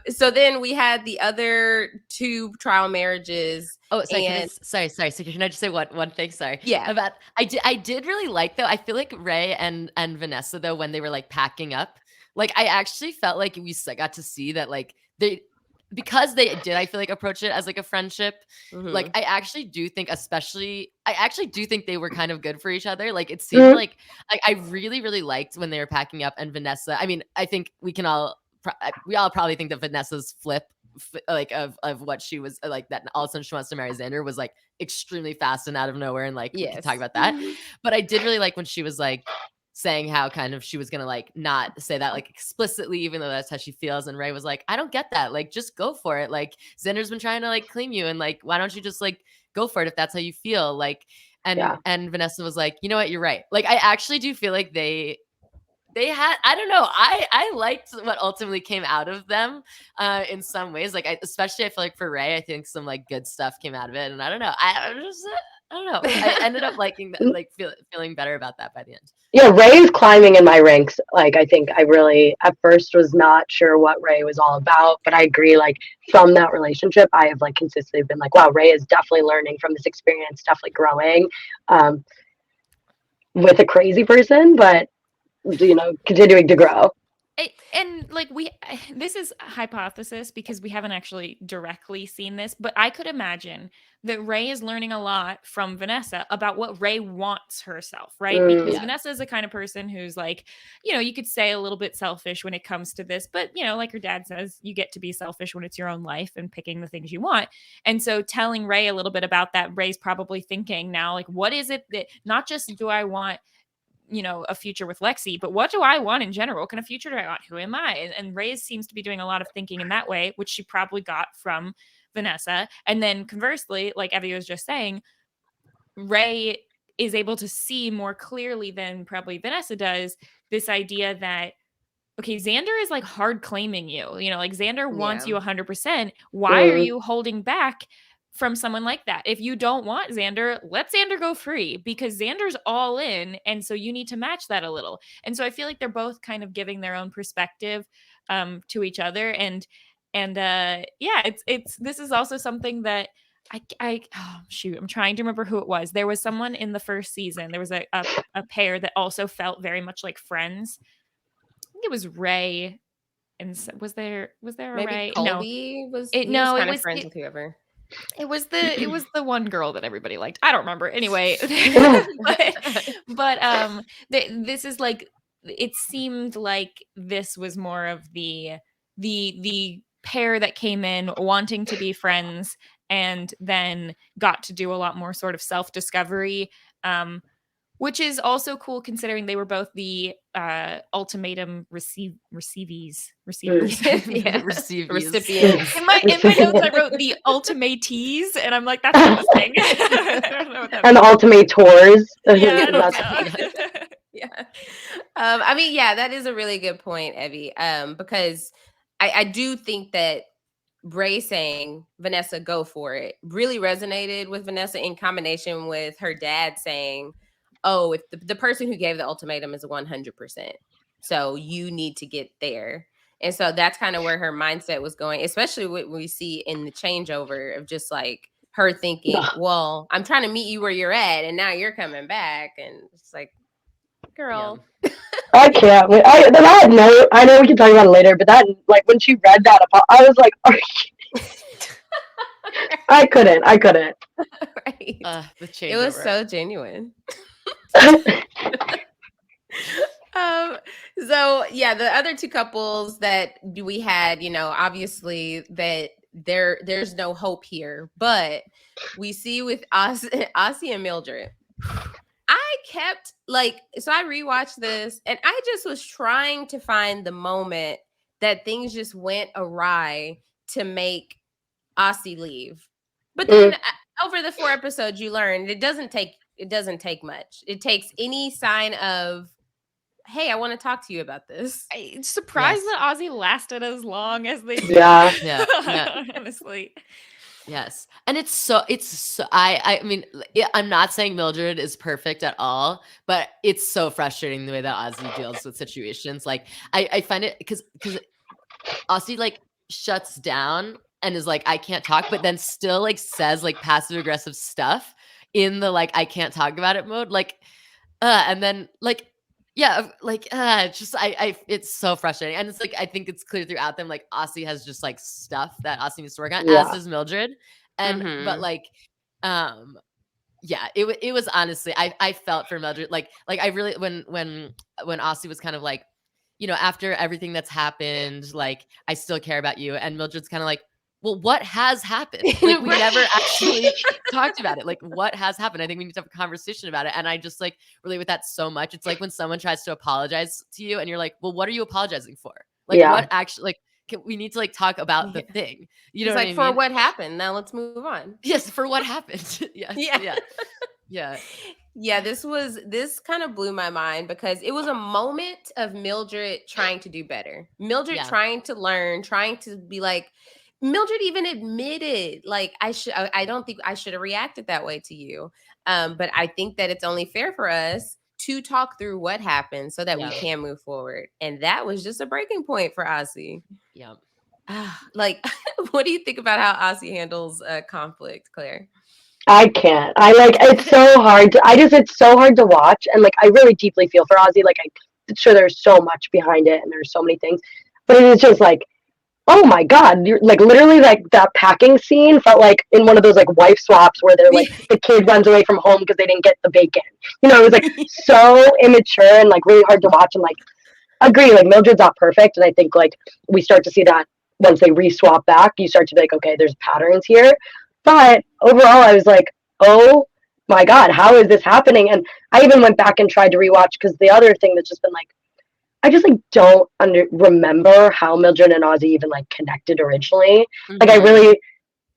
So then we had the other two trial marriages. Oh, sorry. Sorry. So can I just say one thing? Sorry. Yeah. I did really like, though. I feel like Ray and Vanessa, though, when they were like packing up, like I actually felt like we got to see that like because they did, I feel like, approach it as like a friendship. Like I actually do think they were kind of good for each other. Like it seemed like I really, really liked when they were packing up, and Vanessa. I mean, I think we all probably think that Vanessa's flip like of what she was like, that all of a sudden she wants to marry Xander was like extremely fast and out of nowhere, and like we can talk about that. But I did really like when she was like saying how kind of she was gonna like not say that like explicitly, even though that's how she feels. And Ray was like, I don't get that, like just go for it, like Xander's been trying to like claim you, and like why don't you just like go for it if that's how you feel, like. And Vanessa was like, you know what, you're right. Like I actually do feel like they had, I don't know, I liked what ultimately came out of them in some ways. Like especially I feel like for Ray, I think some like good stuff came out of it. And I don't know, I don't know. I ended up liking that, like feeling better about that by the end. Yeah, Ray is climbing in my ranks. Like I think I really at first was not sure what Ray was all about, but I agree, like from that relationship, I have like consistently been like, wow, Ray is definitely learning from this experience, definitely growing with a crazy person, but you know, continuing to grow. And like this is a hypothesis because we haven't actually directly seen this, but I could imagine that Ray is learning a lot from Vanessa about what Ray wants herself, right? Because Vanessa is the kind of person who's like, you know, you could say a little bit selfish when it comes to this, but you know, like her dad says, you get to be selfish when it's your own life and picking the things you want. And so telling Ray a little bit about that, Ray's probably thinking now, like, what is it that not just do I want, you know, a future with Lexi, but what do I want in general? What kind of future do I want? Who am I? And Ray seems to be doing a lot of thinking in that way, which she probably got from Vanessa. And then conversely, like Evvie was just saying, Ray is able to see more clearly than probably Vanessa does this idea that, okay, Xander is like hard claiming you, you know, like Xander wants you 100%. Why are you holding back from someone like that? If you don't want Xander, let Xander go free, because Xander's all in. And so you need to match that a little. And so I feel like they're both kind of giving their own perspective to each other. And this is also something that I'm trying to remember who it was. There was someone in the first season. There was a pair that also felt very much like friends. I think it was Ray. And was there a Maybe Ray? Colby No, was friends with whoever. It was the one girl that everybody liked. I don't remember. Anyway, but this is like, it seemed like this was more of the pair that came in wanting to be friends and then got to do a lot more sort of self-discovery, which is also cool considering they were both the ultimatum receivees. Recipients. In my notes, I wrote the ultimatees, and I'm like, that's not a thing. I don't know what that and means. ultimate tours. Yeah, I don't know. Yeah. I mean, yeah, that is a really good point, Evvie. Because I do think that Bray saying, Vanessa, go for it, really resonated with Vanessa in combination with her dad saying, oh, if the person who gave the ultimatum is 100%. So you need to get there. And so that's kind of where her mindset was going, especially what we see in the changeover of just like her thinking, well, I'm trying to meet you where you're at, and now you're coming back. And it's like, girl. I can't. That note, I know we can talk about it later, but that, like, when she read that, I was like, I couldn't. Right. The changeover. It was so genuine. So yeah, the other two couples that we had, you know, obviously that there's no hope here, but we see with Aussie and Mildred. I kept like, so I rewatched this and I just was trying to find the moment that things just went awry to make Aussie leave. But then over the 4 episodes, you learn it doesn't take much. It takes any sign of, hey, I want to talk to you about this. I'm surprised that Aussie lasted as long as they did. Yeah. Honestly. Yes. And it's so I mean, I'm not saying Mildred is perfect at all, but it's so frustrating the way that Aussie deals with situations. Like I find it because Aussie like shuts down and is like, I can't talk, but then still like says like passive aggressive stuff in the like I can't talk about it mode. Like and then like just it's so frustrating. And it's like I think it's clear throughout them, like Aussie has just like stuff that Aussie needs to work on, as does Mildred. And but like yeah, it was honestly I felt for Mildred, like I really when Aussie was kind of like, you know, after everything that's happened, like I still care about you, and Mildred's kind of like, well, what has happened? Like we never actually talked about it. Like what has happened? I think we need to have a conversation about it. And I just like relate with that so much. It's like when someone tries to apologize to you and you're like, well, what are you apologizing for? Like what actually, like we need to like talk about the thing. You know it's what like, I mean? for what happened. Now let's move on. Yes, for what happened. Yes. Yeah. This kind of blew my mind because it was a moment of Mildred trying to do better. Mildred trying to learn, trying to be like, Mildred even admitted, like, I don't think I should have reacted that way to you. But I think that it's only fair for us to talk through what happened so that we can move forward. And that was just a breaking point for Aussie. Yeah. Like, what do you think about how Aussie handles conflict, Claire? I can't. It's so hard. It's so hard to watch. And like, I really deeply feel for Aussie. Like, I'm sure there's so much behind it and there's so many things, but it is just like, oh my God, you're like literally like that packing scene felt like in one of those like wife swaps where they're like the kid runs away from home because they didn't get the bacon. You know, it was like so immature and like really hard to watch. And like, agree, like Mildred's not perfect. And I think like we start to see that once they re-swap back, you start to be like, okay, there's patterns here. But overall, I was like, oh my God, how is this happening? And I even went back and tried to rewatch because the other thing that's just been like, I just like don't remember how Mildred and Aussie even like connected originally. Like I really,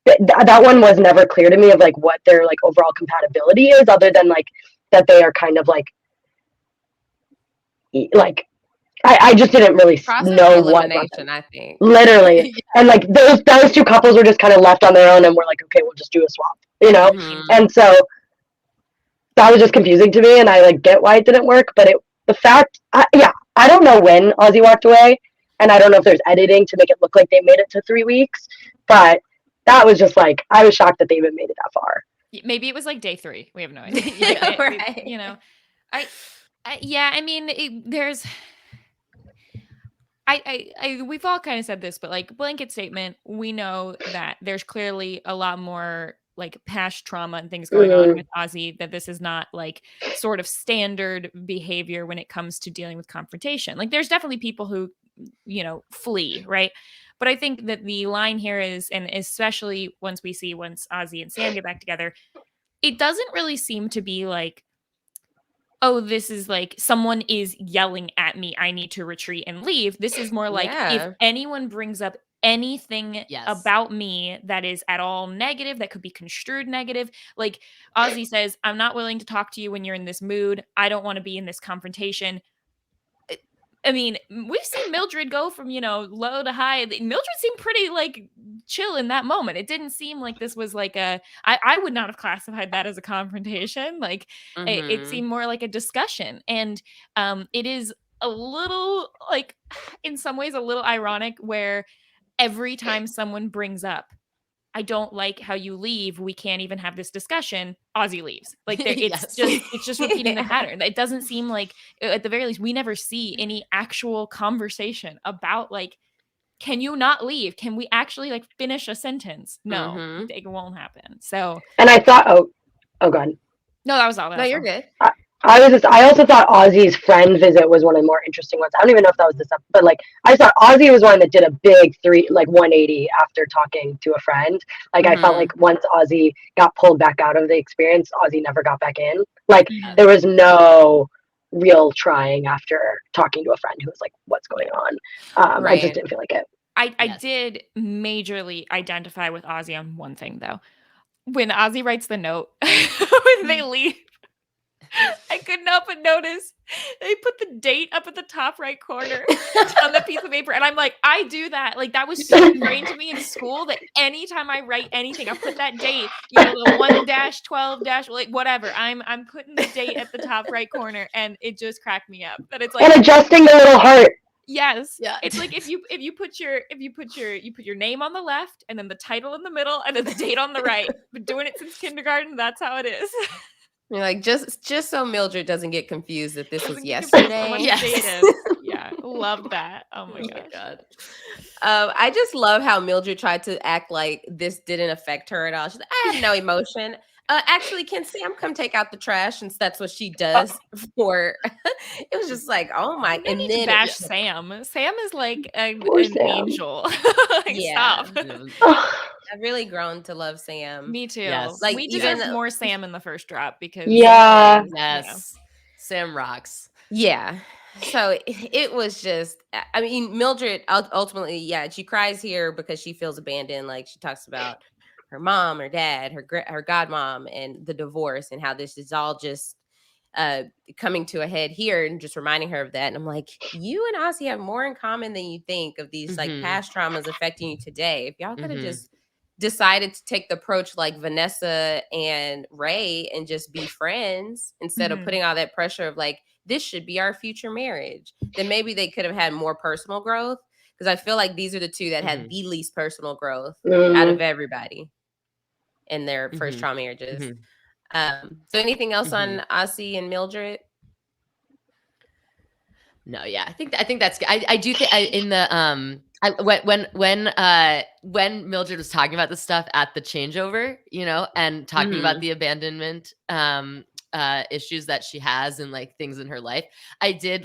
that one was never clear to me of like what their like overall compatibility is, other than like that they are kind of like I just didn't really know what. I think literally, and like those two couples were just kind of left on their own, and we're like, okay, we'll just do a swap, you know. And so that was just confusing to me, and I like get why it didn't work, but the fact, I don't know when Aussie walked away, and I don't know if there's editing to make it look like they made it to 3 weeks, but that was just like, I was shocked that they even made it that far. Maybe it was like day 3. We have no idea. Right. You know, I mean, there's, we've all kind of said this, but like blanket statement, we know that there's clearly a lot more like past trauma and things going on with Aussie, that this is not like sort of standard behavior when it comes to dealing with confrontation. Like there's definitely people who, you know, flee, right? But I think that the line here is, and especially once Aussie and Sam get back together, it doesn't really seem to be like, oh, this is like someone is yelling at me, I need to retreat and leave. This is more like if anyone brings up anything Yes. about me that is at all negative, that could be construed negative. Like Aussie says, I'm not willing to talk to you when you're in this mood. I don't want to be in this confrontation. I mean, we've seen Mildred go from, low to high. Mildred seemed pretty like chill in that moment. It didn't seem like this was like I would not have classified that as a confrontation. Like it seemed more like a discussion. And it is a little like, in some ways, a little ironic where every time someone brings up, I don't like how you leave, we can't even have this discussion, Aussie leaves. Like it's just repeating the pattern. It doesn't seem like, at the very least, we never see any actual conversation about like, can you not leave? Can we actually like finish a sentence? No, it won't happen. So, and I thought, oh god. No, that was all. No, you're good. I also thought Ozzy's friend visit was one of the more interesting ones. I don't even know if that was this episode, but like I thought Ozzy was one that did a big 180 after talking to a friend. Like I felt like once Ozzy got pulled back out of the experience, Ozzy never got back in. Like there was no real trying after talking to a friend who was like, "What's going on?" I just didn't feel like it. I did majorly identify with Ozzy on one thing though. When Ozzy writes the note when they leave, I couldn't help but notice they put the date up at the top right corner on the piece of paper. And I'm like, I do that. Like that was so ingrained to me in school that anytime I write anything, I put that date, the 1-12- like whatever. I'm putting the date at the top right corner, and it just cracked me up. That it's like, and adjusting the little heart. Yes. Yeah. It's like if you put your name on the left and then the title in the middle and then the date on the right. Been doing it since kindergarten. That's how it is. You're like, just so Mildred doesn't get confused that this was yesterday. Yeah, love that. Oh my god. I just love how Mildred tried to act like this didn't affect her at all. She's like, I have no emotion. Actually, can Sam come take out the trash? Since that's what she does for. It was just like, oh my! And then to bash Sam. Sam is like an angel. Like, stop. I've really grown to love Sam. Me too. Yes. Like we deserve more Sam in the first drop because Sam rocks. Yeah. So it was just, I mean, Mildred ultimately, she cries here because she feels abandoned. Like she talks about her mom, her dad, her godmom, and the divorce, and how this is all just coming to a head here, and just reminding her of that. And I'm like, you and Aussie have more in common than you think of these like past traumas affecting you today. If y'all could have just decided to take the approach like Vanessa and Ray and just be friends instead of putting all that pressure of like, this should be our future marriage, then maybe they could have had more personal growth. Because I feel like these are the two that had the least personal growth out of everybody in their first trauma marriages. So anything else on Aussie and Mildred? No, yeah, I think that's good. I do think in the when Mildred was talking about this stuff at the changeover, and talking about the abandonment issues that she has and like things in her life, I just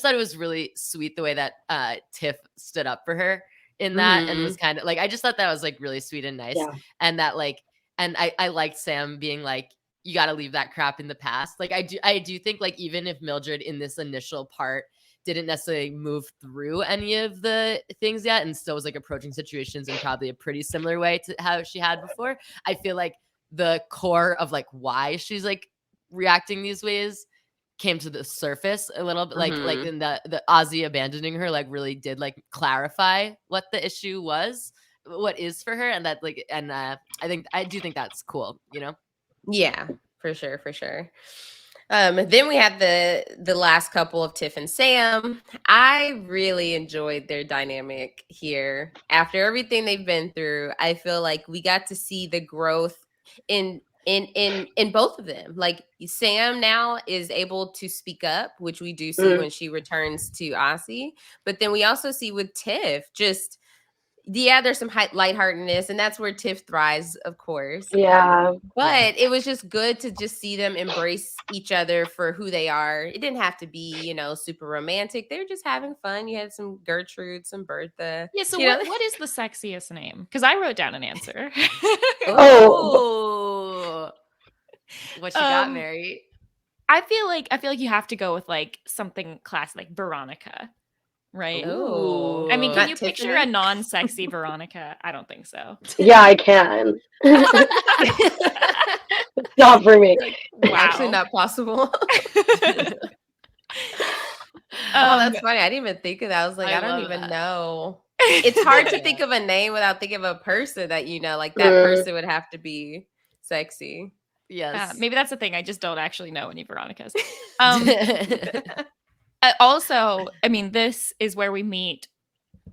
thought it was really sweet the way that Tiff stood up for her in that and was kind of like, I just thought that was like really sweet and nice. And that like, and I liked Sam being like, you got to leave that crap in the past. Like I do think like, even if Mildred in this initial part didn't necessarily move through any of the things yet and still was like approaching situations in probably a pretty similar way to how she had before, I feel like the core of like why she's like reacting these ways came to the surface a little bit, like in the Aussie abandoning her like really did like clarify what the issue was, what is for her, and that like, and I do think that's cool, Yeah, for sure. Then we had the last couple of Tiff and Sam. I really enjoyed their dynamic here. After everything they've been through, I feel like we got to see the growth in both of them. Like Sam now is able to speak up, which we do see when she returns to Aussie. But then we also see with Tiff just, there's some lightheartedness, and that's where Tiff thrives, of course. Yeah. But it was just good to just see them embrace each other for who they are. It didn't have to be, super romantic. They were just having fun. You had some Gertrude, some Bertha. Yeah, so what is the sexiest name? Because I wrote down an answer. Oh. What you got, Mary? I feel like you have to go with like something classic, like Veronica. right? Ooh. I mean, can Not you picture Tiffany? a non-sexy Veronica? I don't think so. Yeah, I can. It's not for me. Wow. Actually not possible. Oh, that's funny. I didn't even think of that. I was like, I don't love even that. know. It's hard to Yeah. think of a name without thinking of a person that you know, like that person would have to be sexy. Yes. maybe that's the thing. I just don't actually know any Veronicas. Also, I mean, this is where we meet,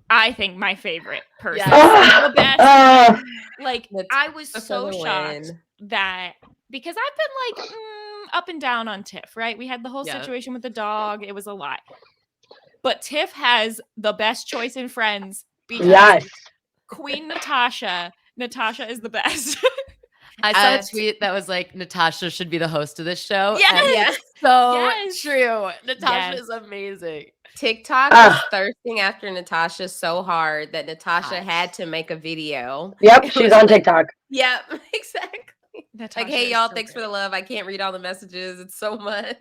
I think, my favorite person. Yes. The best. Like, I was That's so for the shocked win. that, because I've been like up and down on Tiff, right? We had the whole Yeah. situation with the dog. It was a lot. But Tiff has the best choice in friends because Yes. Queen Natasha is the best. I saw a tweet that was like, Natasha should be the host of this show. Yes. And Yes. so Yes. true. Natasha Yes. is amazing. TikTok was thirsting after Natasha so hard that Natasha Yes. had to make a video. Yep, It she's was on like- TikTok. Yep, exactly. Natasha Like, hey is y'all, so thanks for great. the love. I can't read all the messages. It's so much.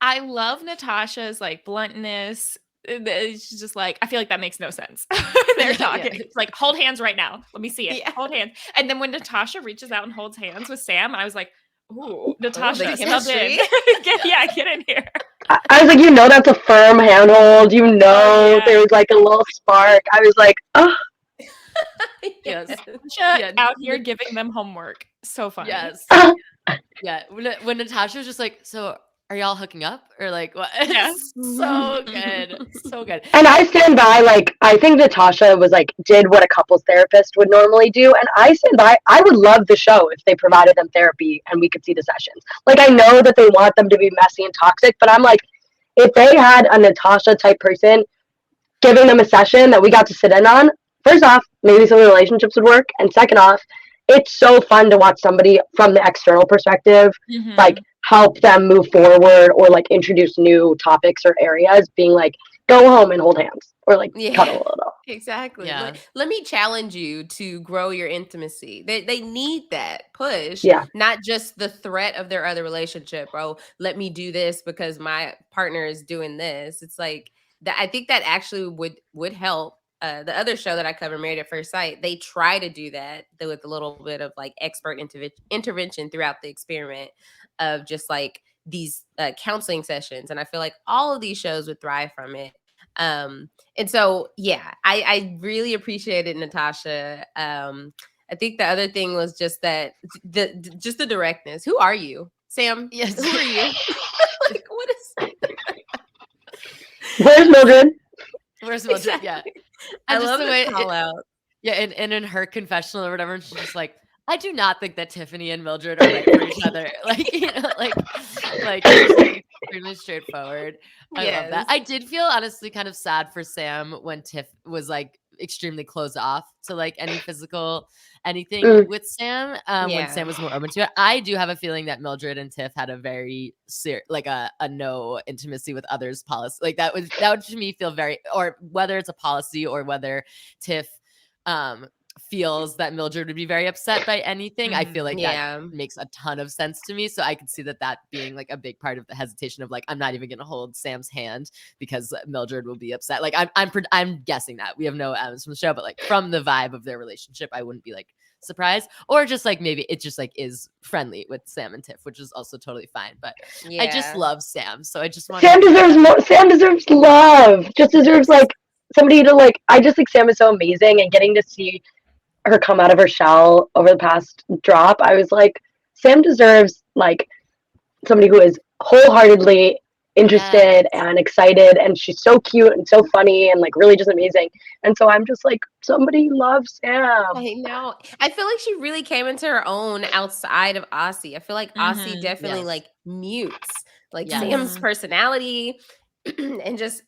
I love Natasha's like bluntness. She's just like, I feel like that makes no sense. They're talking. Yeah. It's like, hold hands right now. Let me see it. Yeah. Hold hands. And then when Natasha reaches out and holds hands with Sam, I was like, ooh, Natasha, the step in. chemistry. Get in here. I was like, you know, that's a firm handhold. You know, yeah. there was like a little spark. I was like, oh, Yes. Natasha Yeah. out here giving them homework. So funny. Yes. Yeah. When Natasha was just like, so are y'all hooking up? Or like, what? Yes. So good. So good. And I stand by, like, I think Natasha was like, did what a couples therapist would normally do. And I stand by, I would love the show if they provided them therapy and we could see the sessions. Like, I know that they want them to be messy and toxic, but I'm like, if they had a Natasha type person giving them a session that we got to sit in on, first off, maybe some of the relationships would work. And second off, it's so fun to watch somebody from the external perspective, like, help them move forward or like introduce new topics or areas, being like, go home and hold hands or like cuddle a little. Exactly. Yeah. Let me challenge you to grow your intimacy. They need that push. Yeah. Not just the threat of their other relationship. Oh, let me do this because my partner is doing this. It's like that. I think that actually would help. The other show that I cover, Married at First Sight, they try to do that with a little bit of like expert intervention throughout the experiment of just like these counseling sessions. And I feel like all of these shows would thrive from it. And so, yeah, I really appreciated Natasha. I think the other thing was just that just the directness. Who are you, Sam? Yes. Who are you? Like, what is? Where's Mildred? Where's Mildred? Exactly. Yeah. I And just love the the way call out. Yeah, and in her confessional or whatever, she's just like, I do not think that Tiffany and Mildred are right for each other. Like, you know, like just like extremely straightforward. I love that. I did feel honestly kind of sad for Sam when Tiff was like extremely closed off to like any physical anything with Sam. When Sam was more open to it. I do have a feeling that Mildred and Tiff had a very like a no intimacy with others policy. Like that would to me feel very, or whether it's a policy or whether Tiff feels that Mildred would be very upset by anything. I feel like that makes a ton of sense to me. So I could see that being like a big part of the hesitation of like, I'm not even going to hold Sam's hand because Mildred will be upset. Like I'm guessing that. We have no evidence from the show, but like from the vibe of their relationship, I wouldn't be like surprised, or just like maybe it just like is friendly with Sam and Tiff, which is also totally fine. But I just love Sam. So I just want Sam deserves more. Sam deserves love. Just deserves like somebody to like. I just think Sam is so amazing, and getting to see her come out of her shell over the past drop, I was like, Sam deserves like somebody who is wholeheartedly interested and excited, and she's so cute and so funny and like really just amazing. And so I'm just like, somebody loves Sam. I know. I feel like she really came into her own outside of Aussie. I feel like Aussie definitely like mutes like Sam's personality. And just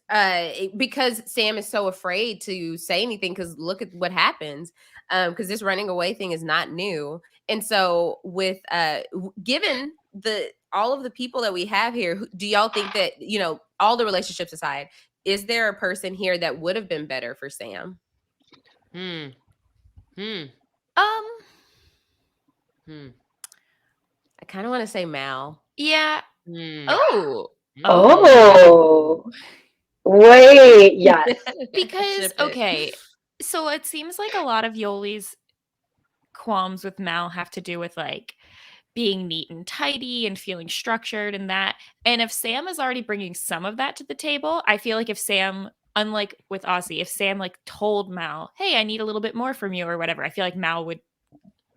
because Sam is so afraid to say anything because look at what happens, because this running away thing is not new. And so with given all of the people that we have here, do y'all think that, you know, all the relationships aside, is there a person here that would have been better for Sam? I kind of want to say Mal. Yeah. Mm. Oh. Oh. Wait, yes. Because, Ship it. okay, so it seems like a lot of Yoli's qualms with Mal have to do with like being neat and tidy and feeling structured and that. And if Sam is already bringing some of that to the table, I feel like if Sam, unlike with Aussie, if Sam like told Mal, hey, I need a little bit more from you or whatever, I feel like Mal would,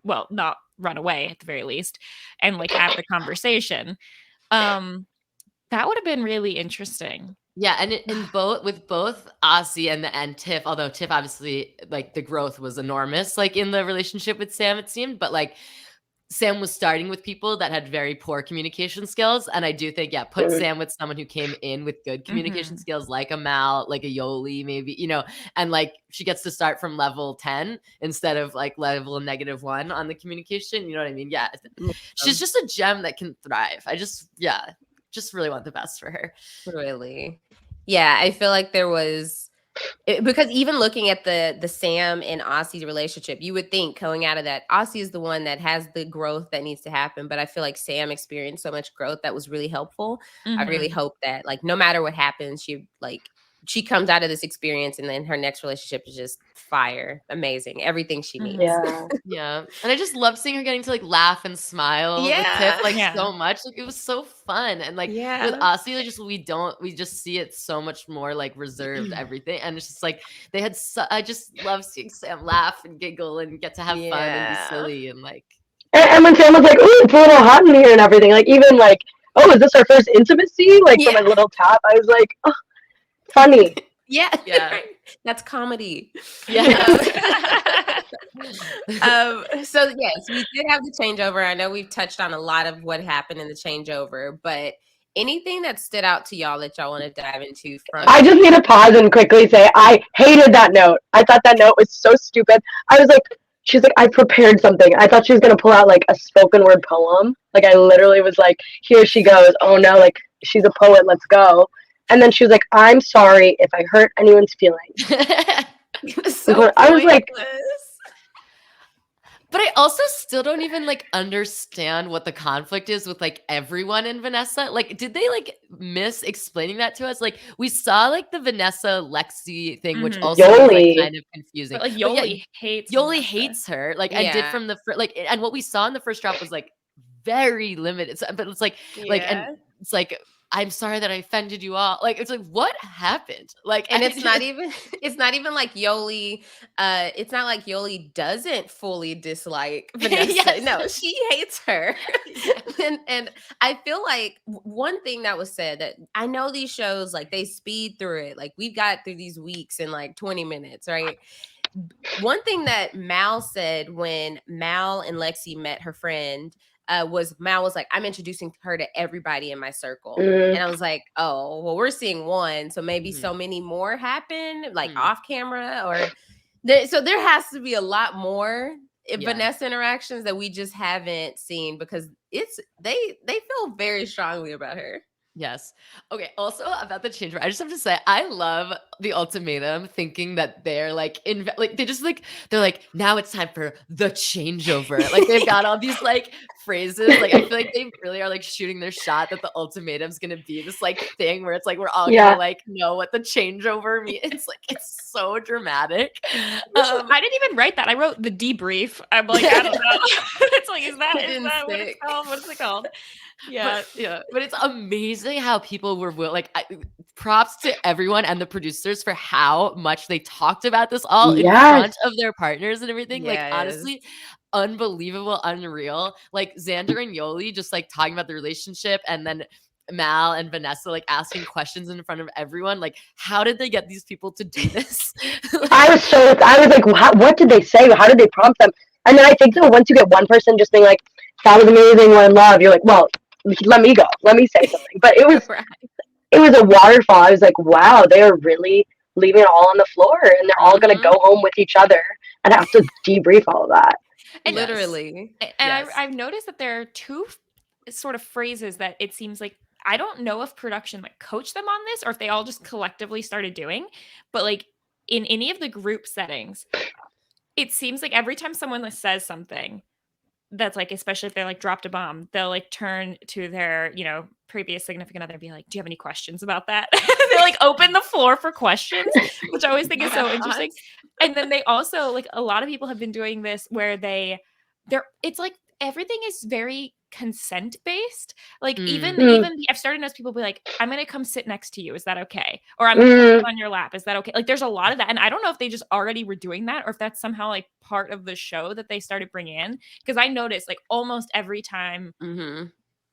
well, not run away at the very least and like have the conversation. That would have been really interesting. Yeah, and in both with both Aussie and Tiff, although Tiff obviously like the growth was enormous, like in the relationship with Sam, it seemed, but like Sam was starting with people that had very poor communication skills, and I do think put Sam with someone who came in with good communication skills, like a Mal, like a Yoli, maybe, and like she gets to start from level 10 instead of like level -1 on the communication. You know what I mean? Yeah, she's just a gem that can thrive. I just really want the best for her. Really. Yeah, I feel like there was because even looking at the Sam and Aussie relationship, you would think going out of that, Aussie is the one that has the growth that needs to happen. But I feel like Sam experienced so much growth that was really helpful. I really hope that like no matter what happens, she comes out of this experience and then her next relationship is just fire, amazing, everything she needs. Yeah. And I just love seeing her getting to like laugh and smile with Tiff so much. Like it was so fun. And like with Aussie, like we just see it so much more like reserved everything. And it's just like they had I just love seeing Sam laugh and giggle and get to have fun and be silly and like. And when Sam was like, "Ooh, it's a little hot in here" and everything, like even like, "Oh, is this our first intimacy?" Like from a little tap, I was like, "Oh, funny." Yeah. That's comedy. Yeah. So yes, we did have the changeover. I know we've touched on a lot of what happened in the changeover, but anything that stood out to y'all that y'all want to dive into from I just need to pause and quickly say I hated that note. I thought that note was so stupid. I was like, she's like, I prepared something. I thought she was gonna pull out like a spoken word poem. Like I literally was like, here she goes. Oh no, like she's a poet, let's go. And then she was like, I'm sorry if I hurt anyone's feelings. I was like, but I also still don't even like understand what the conflict is with like everyone in Vanessa. Like, did they like miss explaining that to us? Like, we saw like the Vanessa Lexi thing, which also was like kind of confusing. But like Yoli hates her. Like, I did from the like, and what we saw in the first drop was like very limited. So, but it's like, and it's like, I'm sorry that I offended you all. Like, it's like, what happened? Like, and it's not even like Yoli. It's not like Yoli doesn't fully dislike Vanessa. No, she hates her. and I feel like one thing that was said that I know these shows, like they speed through it. Like we've got through these weeks in like 20 minutes, right? One thing that Mal said when Mal and Lexi met her friend, Mal was like, I'm introducing her to everybody in my circle. And I was like, oh, well, we're seeing one. So maybe so many more happen like off camera or so there has to be a lot more Vanessa interactions that we just haven't seen because they feel very strongly about her. Yes. Okay. Also about the changeover, I just have to say I love the Ultimatum thinking that they're like they're like now it's time for the changeover. Like they've got all these like phrases. Like I feel like they really are like shooting their shot that the Ultimatum's gonna be this like thing where it's like we're all gonna like know what the changeover means. Like it's so dramatic. I didn't even write that. I wrote the debrief. I'm like, I don't know. It's like, is that what it's called? What is it called? But it's amazing how people were props to everyone and the producers for how much they talked about this all in front of their partners and everything. Like honestly, unbelievable, unreal. Like Xander and Yoli just like talking about the relationship, and then Mal and Vanessa like asking questions in front of everyone. Like, how did they get these people to do this? I was like, what did they say? How did they prompt them? And then I think that once you get one person just being like, that was amazing, we're in love, you're like, well, let me go. Let me say something. But it was a waterfall. I was like, wow, they are really leaving it all on the floor, and they're all going to go home with each other and have to debrief all of that. And literally. And I've noticed that there are two sort of phrases that it seems like, I don't know if production like coached them on this or if they all just collectively started doing, but like in any of the group settings, it seems like every time someone says something, that's like, especially if they like dropped a bomb, they'll like turn to their, previous significant other and be like, do you have any questions about that? They like open the floor for questions, which I always think is so interesting. And then they also, like, a lot of people have been doing this where it's like everything is very consent based. Like even I've started to notice people be like, I'm gonna come sit next to you, is that okay? Or I'm gonna sit on your lap, is that okay? Like there's a lot of that, and I don't know if they just already were doing that or if that's somehow like part of the show that they started bringing in, because I noticed like almost every time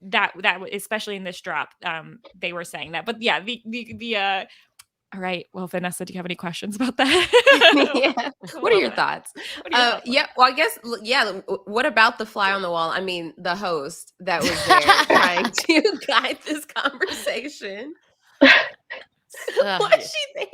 that especially in this drop, they were saying that. But yeah, the all right. Well, Vanessa, do you have any questions about that? Yeah. What are your thoughts? Yeah. Well, I guess, yeah. What about the fly on the wall? I mean, the host that was there trying to guide this conversation. Was she there?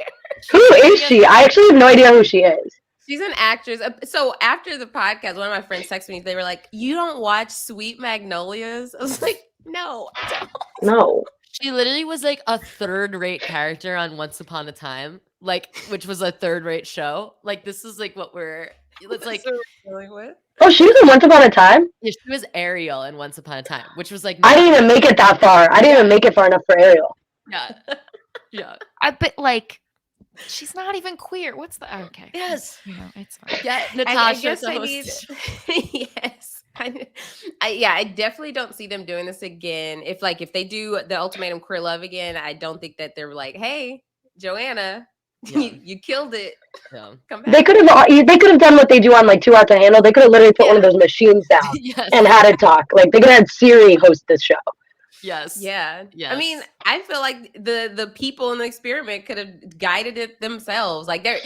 Who is she? I actually have no idea who she is. She's an actress. So after the podcast, one of my friends texted me. They were like, "You don't watch Sweet Magnolias?" I was like, "No, I don't." No. She literally was like a third-rate character on Once Upon a Time, like, which was a third-rate show. Like, this is like what it's like dealing with. Oh, she was in Once Upon a Time? Yeah, she was Ariel in Once Upon a Time, which was like I didn't even make it that far. I didn't even make it far enough for Ariel. Yeah. But like, she's not even queer. What's the okay? Yes. It's fine. Yeah, Natasha. I guess I need. Yes. I definitely don't see them doing this again. If they do the Ultimatum Queer Love again, I don't think that they're like, "Hey, Joanna, you killed it." Yeah. Come back. They could have done what they do on like 2 Out to Handle. They could have literally put one of those machines down and had it talk. Like they could have had Siri host this show. Yes. Yeah. Yes. I mean, I feel like the people in the experiment could have guided it themselves. Like there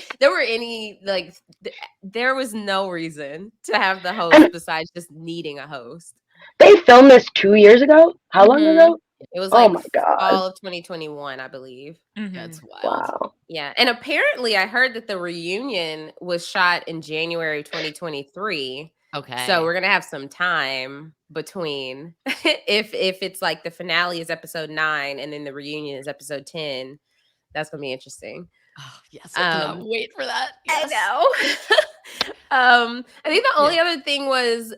was no reason to have the host besides just needing a host. They filmed this 2 years ago. How long ago? It was my God. fall of 2021, I believe. That's wild. Wow. Yeah. And apparently I heard that the reunion was shot in January 2023. Okay. So we're gonna have some time between if it's like the finale is episode 9 and then the reunion is episode 10. That's gonna be interesting. Oh, yes, I cannot wait for that. Yes. I know. I think the only other thing was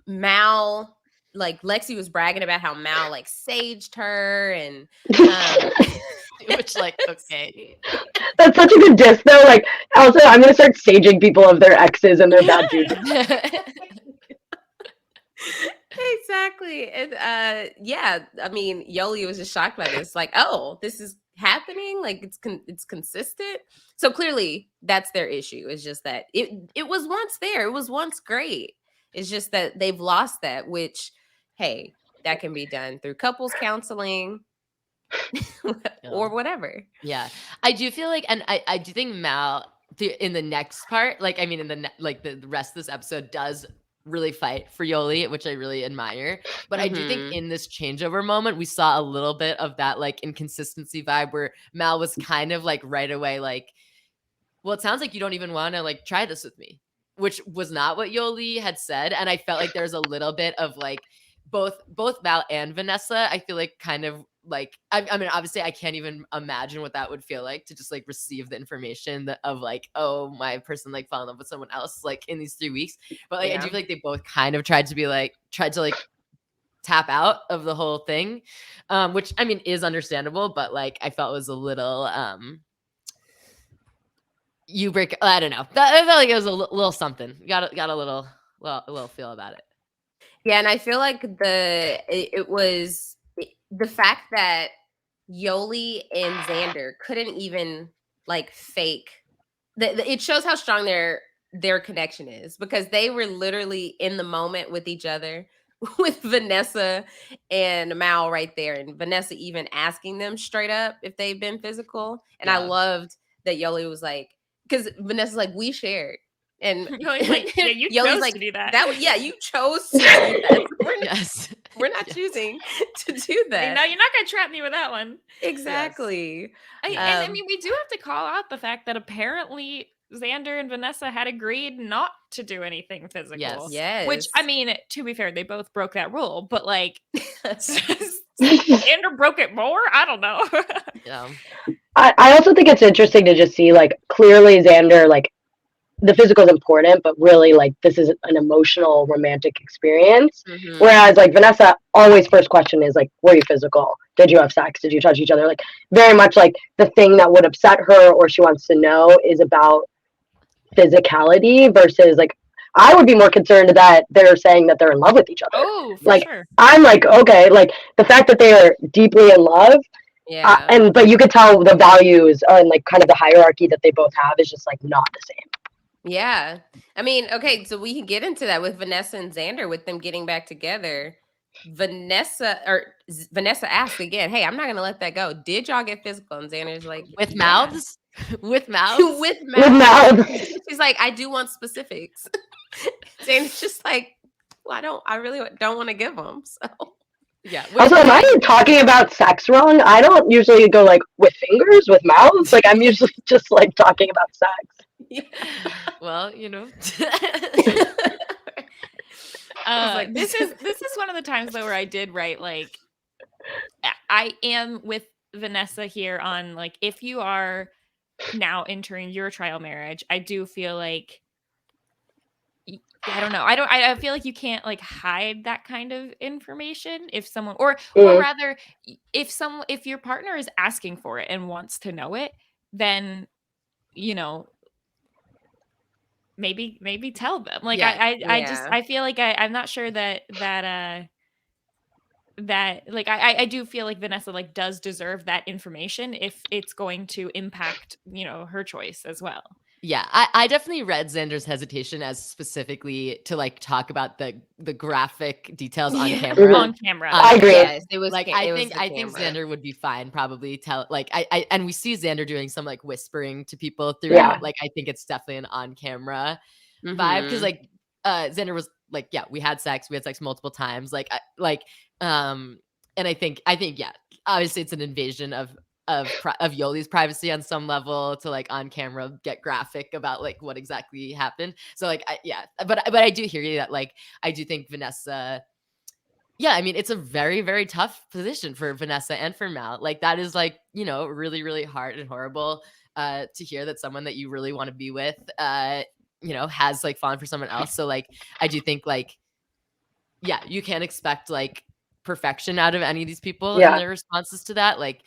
Mal, like Lexi was bragging about how Mal like saged her and which like okay. That's such a good diss though. Like also I'm gonna start saging people of their exes and their bad dudes. Exactly. And I mean Yoli was just shocked by this. Like, oh, this is happening, like it's consistent. So clearly that's their issue. It's just that it was once there. It was once great. It's just that they've lost that, which hey, that can be done through couples counseling or whatever. Yeah. I do feel like, and I do think Mal in the next part, like I mean in the rest of this episode does really fight for Yoli, which I really admire. But I do think in this changeover moment, we saw a little bit of that like inconsistency vibe where Mal was kind of like right away, like, well, it sounds like you don't even want to like try this with me, which was not what Yoli had said. And I felt like there's a little bit of like both Mal and Vanessa, I feel like kind of like, I mean, obviously I can't even imagine what that would feel like to just like receive the information of like, oh, my person like fell in love with someone else like in these 3 weeks. But like, I do feel like they both kind of tried to tap out of the whole thing, which I mean is understandable, but like I felt it was a little I don't know. I felt like it was a little something. Got a little feel about it. Yeah, and I feel like it was the fact that Yoli and Xander couldn't even like fake. It shows how strong their connection is, because they were literally in the moment with each other, with Vanessa and Mal right there, and Vanessa even asking them straight up if they've been physical. And I loved that Yoli was like, because Vanessa's like, we shared. And Yoli's like, yeah, you chose like, to do that. You chose to do that. We're not choosing to do that. No, you're not going to trap me with that one. Exactly. Yes. I mean, we do have to call out the fact that apparently Xander and Vanessa had agreed not to do anything physical. Yes. Which, I mean, to be fair, they both broke that rule. But like, Xander broke it more? I don't know. Yeah. I also think it's interesting to just see, like, clearly Xander, like, the physical is important, but really like this is an emotional romantic experience. Mhm. Whereas like Vanessa, always first question is like, were you physical? Did you have sex? Did you touch each other? Like very much like the thing that would upset her or she wants to know is about physicality versus like I would be more concerned that they're saying that they're in love with each other. Oh, for Like sure. I'm like, okay, like the fact that they are deeply in love, Yeah. but you could tell the values and like kind of the hierarchy that they both have is just like not the same. Yeah. I mean, okay, so we can get into that with Vanessa and Xander with them getting back together. Vanessa asked again, "Hey, I'm not going to let that go. Did y'all get physical?" And Xander's like, With "Yeah." mouths? With mouths? With With mouths. mouths. She's like, "I do want specifics." Xander's just like, "Well, I really don't want to give them." So Yeah. Also, am I talking about sex wrong? I don't usually go like with fingers, with mouths. Like I'm usually just like talking about sex. yeah. Well, you know. like- This is one of the times though where I did write like I am with Vanessa here on like if you are now entering your trial marriage, I do feel like I don't know. I feel like you can't like hide that kind of information if someone or rather if your partner is asking for it and wants to know it, then you know maybe tell them. Like Yeah. I feel like I'm not sure that like I do feel like Vanessa like does deserve that information if it's going to impact, her choice as well. Yeah, I definitely read Xander's hesitation as specifically to like talk about the graphic details on camera. On camera. I agree. Yes, it was Like it I was think the think camera. Xander would be fine probably tell like I and we see Xander doing some like whispering to people throughout. Yeah. Like I think it's definitely an on camera vibe Mhm. because like Xander was like, yeah, we had sex multiple times and I think yeah, obviously it's an invasion of Yoli's privacy on some level to like on camera get graphic about like what exactly happened. So like but I do hear you that like I do think Vanessa. Yeah, I mean it's a very very tough position for Vanessa and for Mal. Like that is like really really hard and horrible to hear that someone that you really want to be with has like fallen for someone else. So like I do think like yeah, you can't expect like perfection out of any of these people in their responses to that. Like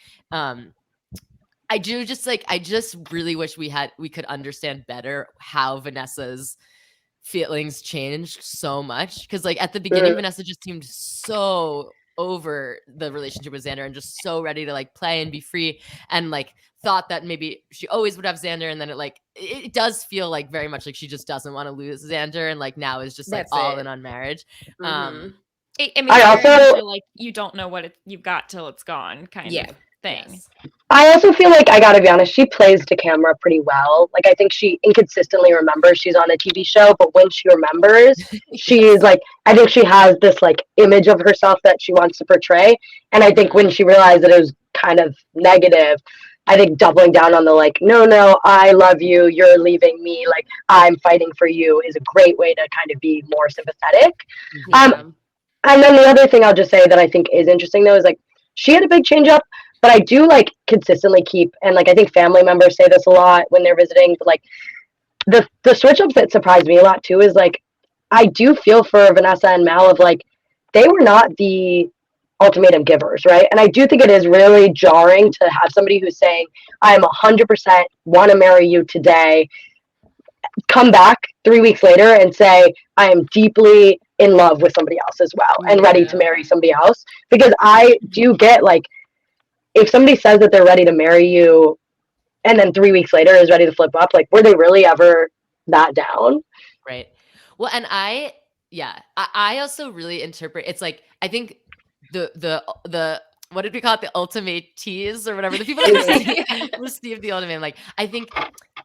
I just really wish we could understand better how Vanessa's feelings changed so much because like at the beginning Vanessa just seemed so over the relationship with Xander and just so ready to like play and be free and like thought that maybe she always would have Xander and then it does feel like very much like she just doesn't want to lose Xander and like now is just like That's all it. in on marriage. Mhm. I mean, I it's very also- much like you don't know what you've got till it's gone kind of thing. Yes. I also feel like I gotta be honest, she plays to camera pretty well. Like I think she inconsistently remembers she's on a TV show, but when she remembers, she's like I think she has this like image of herself that she wants to portray. And I think when she realized that it was kind of negative, I think doubling down on the like, no, I love you, you're leaving me, like I'm fighting for you is a great way to kind of be more sympathetic. Yeah. And then the other thing I'll just say that I think is interesting though is like she had a big change up, but I do like consistently keep and like I think family members say this a lot when they're visiting, but like the switch ups that surprised me a lot too is like I do feel for Vanessa and Mal of like they were not the ultimatum givers, right? And I do think it is really jarring to have somebody who's saying, I'm 100% want to marry you today, come back 3 weeks later and say, I am deeply in love with somebody else as well and ready to marry somebody else. Because I do get like, if somebody says that they're ready to marry you and then 3 weeks later is ready to flip up, like, were they really ever that down? Right. Well, and I also really interpret it's like I think the what did we call it, the ultimate tease or whatever, the people that receive the ultimate, like I think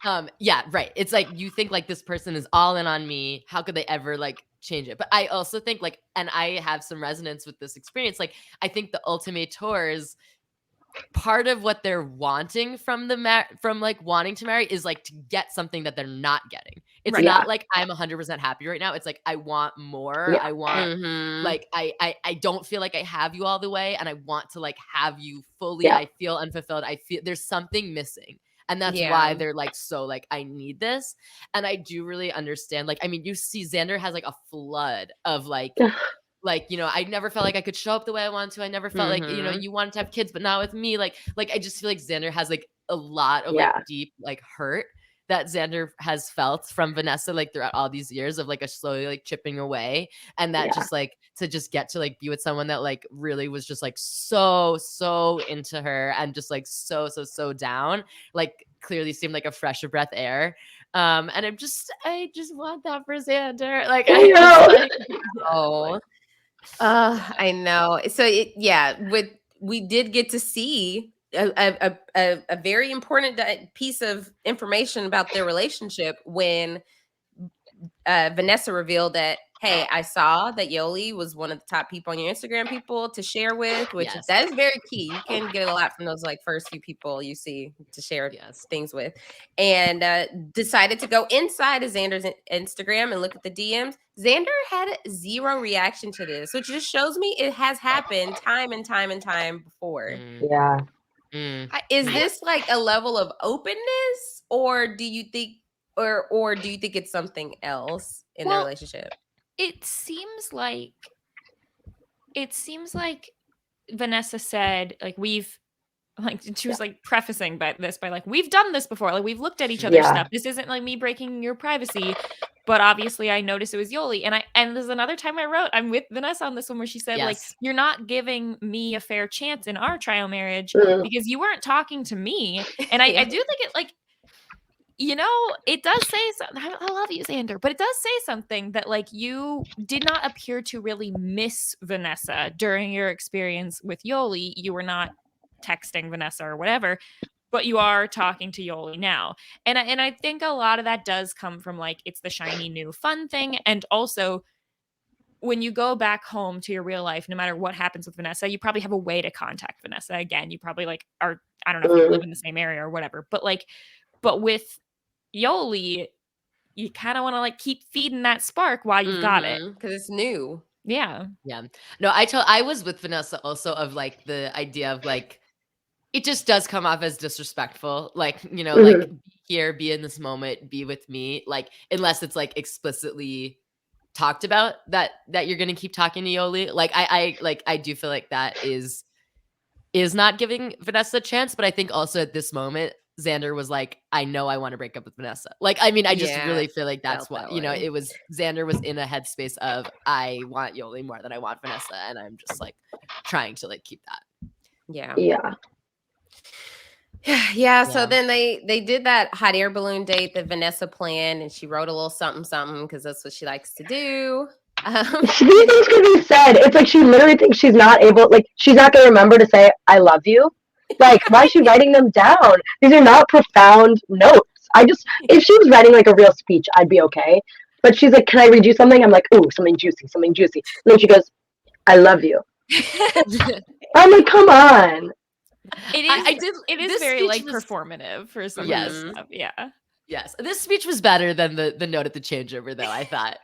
right, it's like you think like this person is all in on me, how could they ever like change it? But I also think like, and I have some resonance with this experience, like I think the ultimators, part of what they're wanting from from like wanting to marry is like to get something that they're not getting. It's not like I'm 100% happy right now. It's like I want more. I want like I don't feel like I have you all the way and I want to like have you fully. I feel unfulfilled. I feel there's something missing. And that's Yeah. why they're like, so like, I need this. And I do really understand. Like, I mean, you see Xander has like a flood of like, you know, I never felt like I could show up the way I wanted to. I never felt like, you know, you wanted to have kids, but not with me. Like, I just feel like Xander has like a lot of like deep, like hurt that Xander has felt from Vanessa, like throughout all these years of like a slowly like chipping away. And that just like to just get to like be with someone that like really was just like so into her and just like so down, like clearly seemed like a fresher breath air. And I just want that for Xander. Like I know. I know. So we did get to see a very important piece of information about their relationship when Vanessa revealed that, hey, I saw that Yoli was one of the top people on your Instagram people to share with, which that is very key. You can get a lot from those like first few people you see to share things with, and decided to go inside of Xander's Instagram and look at the DMs. Xander had zero reaction to this, which just shows me it has happened time and time before. Yeah. Is this like a level of openness, or do you think or do you think it's something else in the relationship? It seems like Vanessa said, like, she was like prefacing by like, we've done this before. Like, we've looked at each other's stuff. This isn't like me breaking your privacy. But obviously I noticed it was Yoli. And there's another time I wrote, I'm with Vanessa on this one, where she said, like, you're not giving me a fair chance in our trial marriage because you weren't talking to me. And I do think it, like, you know, it does say something. I love you, Xander, but it does say something that, like, you did not appear to really miss Vanessa during your experience with Yoli. You were not texting Vanessa or whatever, but you are talking to Yoli now. And I think a lot of that does come from, like, it's the shiny new fun thing. And also, when you go back home to your real life, no matter what happens with Vanessa, you probably have a way to contact Vanessa again. You probably like are, I don't know if you live in the same area or whatever, but with Yoli, you kind of want to like keep feeding that spark while you've got it, because it's new. Yeah. No, I was with Vanessa also of like the idea of like, it just does come off as disrespectful. Like, you know, like be here, be in this moment, be with me. Like, unless it's like explicitly talked about that you're going to keep talking to Yoli. Like, I do feel like that is not giving Vanessa a chance. But I think also at this moment, Xander was like, I know I want to break up with Vanessa. Like, I mean, I just really feel like that's what, you know, it was Xander was in a headspace of, I want Yoli more than I want Vanessa. And I'm just like trying to like keep that. Yeah. So then they did that hot air balloon date that Vanessa planned, and she wrote a little something because that's what she likes to do. These things can be said. It's like she literally thinks she's not able, like, she's not going to remember to say, I love you. Like, why is she writing them down? These are not profound notes. If she was writing like a real speech, I'd be okay. But she's like, can I read you something? I'm like, ooh, something juicy. And then she goes, I love you. I'm like, come on. It is very like performative for some stuff. Yeah. Yes. This speech was better than the note at the changeover, though, I thought.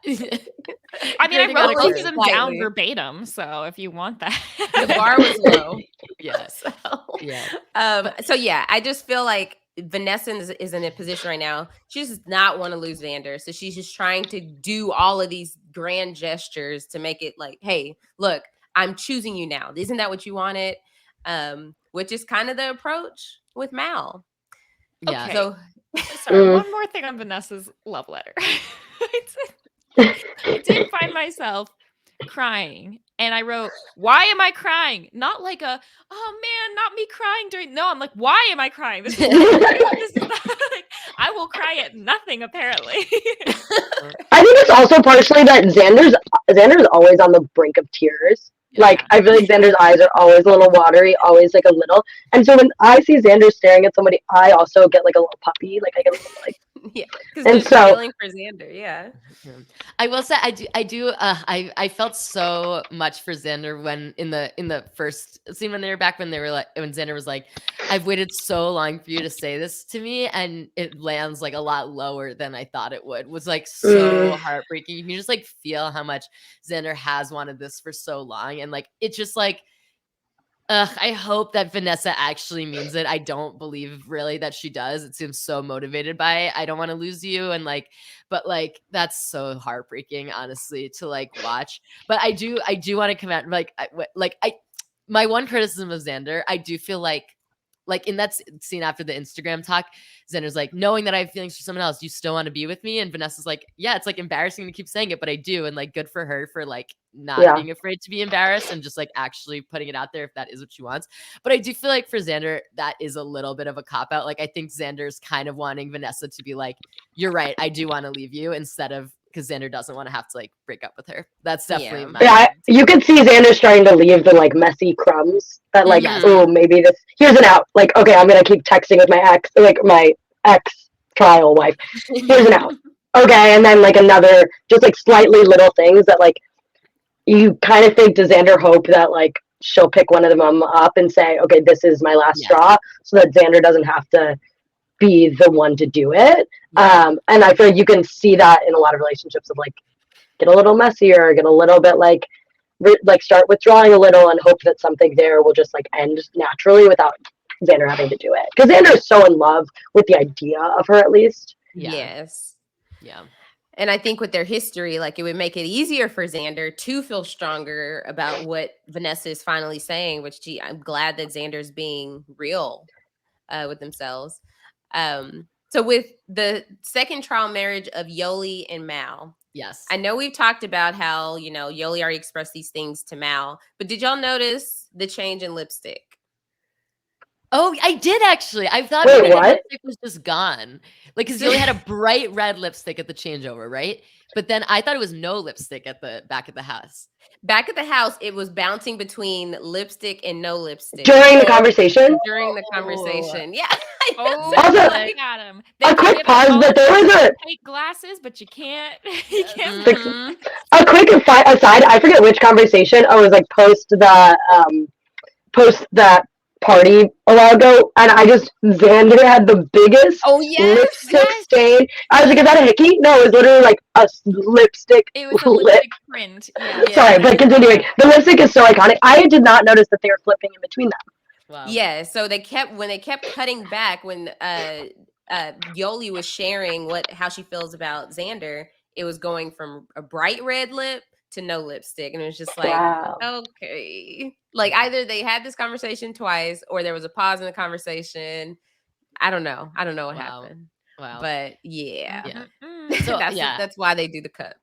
I mean, I wrote both of them down verbatim, so if you want that. The bar was low. Yes. So I just feel like Vanessa is in a position right now. She does not want to lose Xander. So she's just trying to do all of these grand gestures to make it like, hey, look, I'm choosing you now. Isn't that what you wanted? Which is kind of the approach with Mal. Yeah. Okay. So sorry, one more thing on Vanessa's love letter. I did find myself crying, and I wrote, why am I crying? Not like a, oh man, not me crying during, no, I'm like, why am I crying? This is not, like, I will cry at nothing, apparently. I think it's also partially that Xander's always on the brink of tears. Like, I feel like Xander's eyes are always a little watery, always like a little. And so when I see Xander staring at somebody, I also get like a little puppy. Like, I get a little like. And so feeling for Xander, I will say I felt so much for Xander when in the first scene when Xander was like, I've waited so long for you to say this to me, and it lands like a lot lower than I thought it would. Was like so heartbreaking. You can just like feel how much Xander has wanted this for so long, and like it's just like I hope that Vanessa actually means it. I don't believe really that she does. It seems so motivated by it. I don't want to lose you. And like, but like, that's so heartbreaking, honestly, to like watch. But I do want to come out my one criticism of Xander, I do feel like in that scene after the Instagram talk, Xander's like, knowing that I have feelings for someone else, you still want to be with me? And Vanessa's like, yeah, it's like embarrassing to keep saying it, but I do. And like, good for her for like not being afraid to be embarrassed and just like actually putting it out there if that is what she wants. But I do feel like for Xander, that is a little bit of a cop out. Like, I think Xander's kind of wanting Vanessa to be like, you're right, I do want to leave you, instead of, because Xander doesn't want to have to like break up with her. That's definitely my you could see Xander starting to leave the like messy crumbs that like, oh, maybe this, here's an out. Like, okay, I'm gonna keep texting with my ex, like my ex trial wife. Here's an out. Okay, and then like another, just like slightly little things that like you kind of think, does Xander hope that like she'll pick one of them up and say, okay, this is my last straw, so that Xander doesn't have to be the one to do it. And I feel like you can see that in a lot of relationships of like, get a little messier, get a little bit like start withdrawing a little and hope that something there will just like end naturally without Xander having to do it. Because Xander is so in love with the idea of her, at least. Yes. Yeah. And I think with their history, like it would make it easier for Xander to feel stronger about what Vanessa is finally saying, which I'm glad that Xander's being real with themselves. So with the second trial marriage of Yoli and Mal. Yes. I know we've talked about how, you know, Yoli already expressed these things to Mal, but did y'all notice the change in lipstick? Oh, I did actually. I thought Wait, maybe the what? lipstick was just gone. Like, because Yoli had a bright red lipstick at the changeover, right? But then I thought it was no lipstick at the back of the house. Back at the house, it was bouncing between lipstick and no lipstick. During the conversation? During the conversation. Yeah. Oh, Also, I got him. A quick pause, but there was a fake glasses, but you can't. You can't. Mhm. a quick aside. I forget which conversation. Oh, it was like post that party a while ago, and Xander had the biggest lipstick stain. I was like, is that a hickey? No, it was literally like a lipstick. It was a lipstick print. Yeah. Sorry, but continuing. The lipstick is so iconic. I did not notice that they were flipping in between them. Wow. Yeah, so they kept cutting back when Yoli was sharing how she feels about Xander, it was going from a bright red lip to no lipstick, and it was just like, okay, like either they had this conversation twice or there was a pause in the conversation. I don't know what happened. Wow. But yeah. So that's why they do the cups.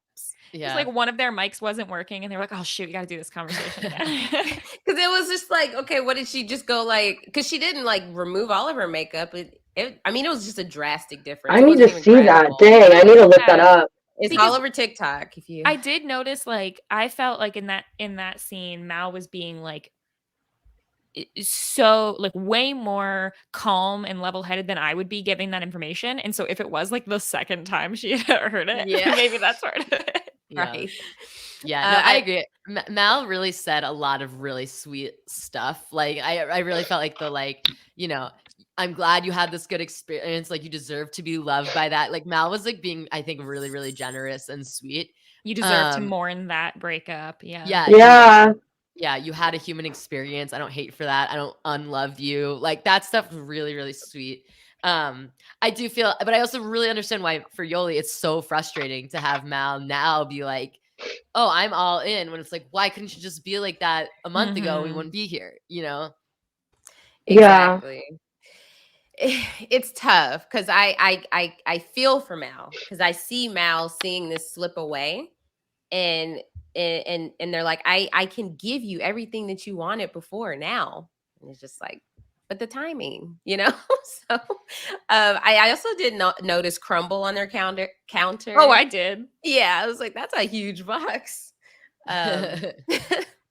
Yeah. It's like one of their mics wasn't working and they were like, oh shoot, we got to do this conversation again. Because it was just like, okay, what did she just go like, because she didn't like remove all of her makeup. It was just a drastic difference. I need to see that. Dang, I need to look that up. It's all over TikTok. I did notice, like, I felt like in that scene, Mal was being like so like way more calm and level-headed than I would be giving that information. And so if it was like the second time she had heard it, maybe that's part of it. Right. Yeah, no, I agree. Mal really said a lot of really sweet stuff. Like, I really felt like I'm glad you had this good experience. Like, you deserve to be loved by that. Like, Mal was like being, I think, really, really generous and sweet. You deserve to mourn that breakup. Yeah. Yeah, you had a human experience. I don't hate for that. I don't unlove you. Like, that stuff was really, really sweet. I do feel, but I also really understand why for Yoli it's so frustrating to have Mal now be like, oh, I'm all in, when it's like, why couldn't you just be like that a month ago? We wouldn't be here, you know? Exactly. It's tough because I feel for Mal, because I see Mal seeing this slip away, and they're like, I can give you everything that you wanted before now, and it's just like, but the timing, you know. So I also did not notice crumble on their counter. Oh, I did. Yeah, I was like, that's a huge box. The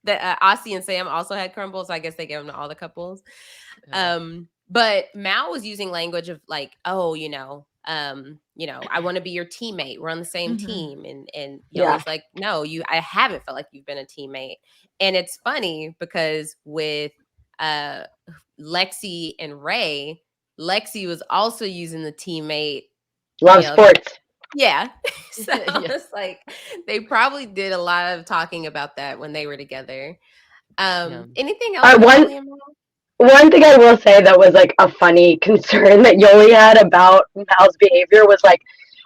Aussie and Sam also had crumble, so I guess they gave them to all the couples. But Mal was using language of like, oh, I want to be your teammate. We're on the same team. And Yoli's like, no, I haven't felt like you've been a teammate. And it's funny because with Lexi and Ray, Lexi was also using the teammate. Love sports. Yeah. So it's like they probably did a lot of talking about that when they were together. Anything else? All right, about Yoli and Mal? One thing I will say that was like a funny concern that Yoli had about Mal's behavior was like,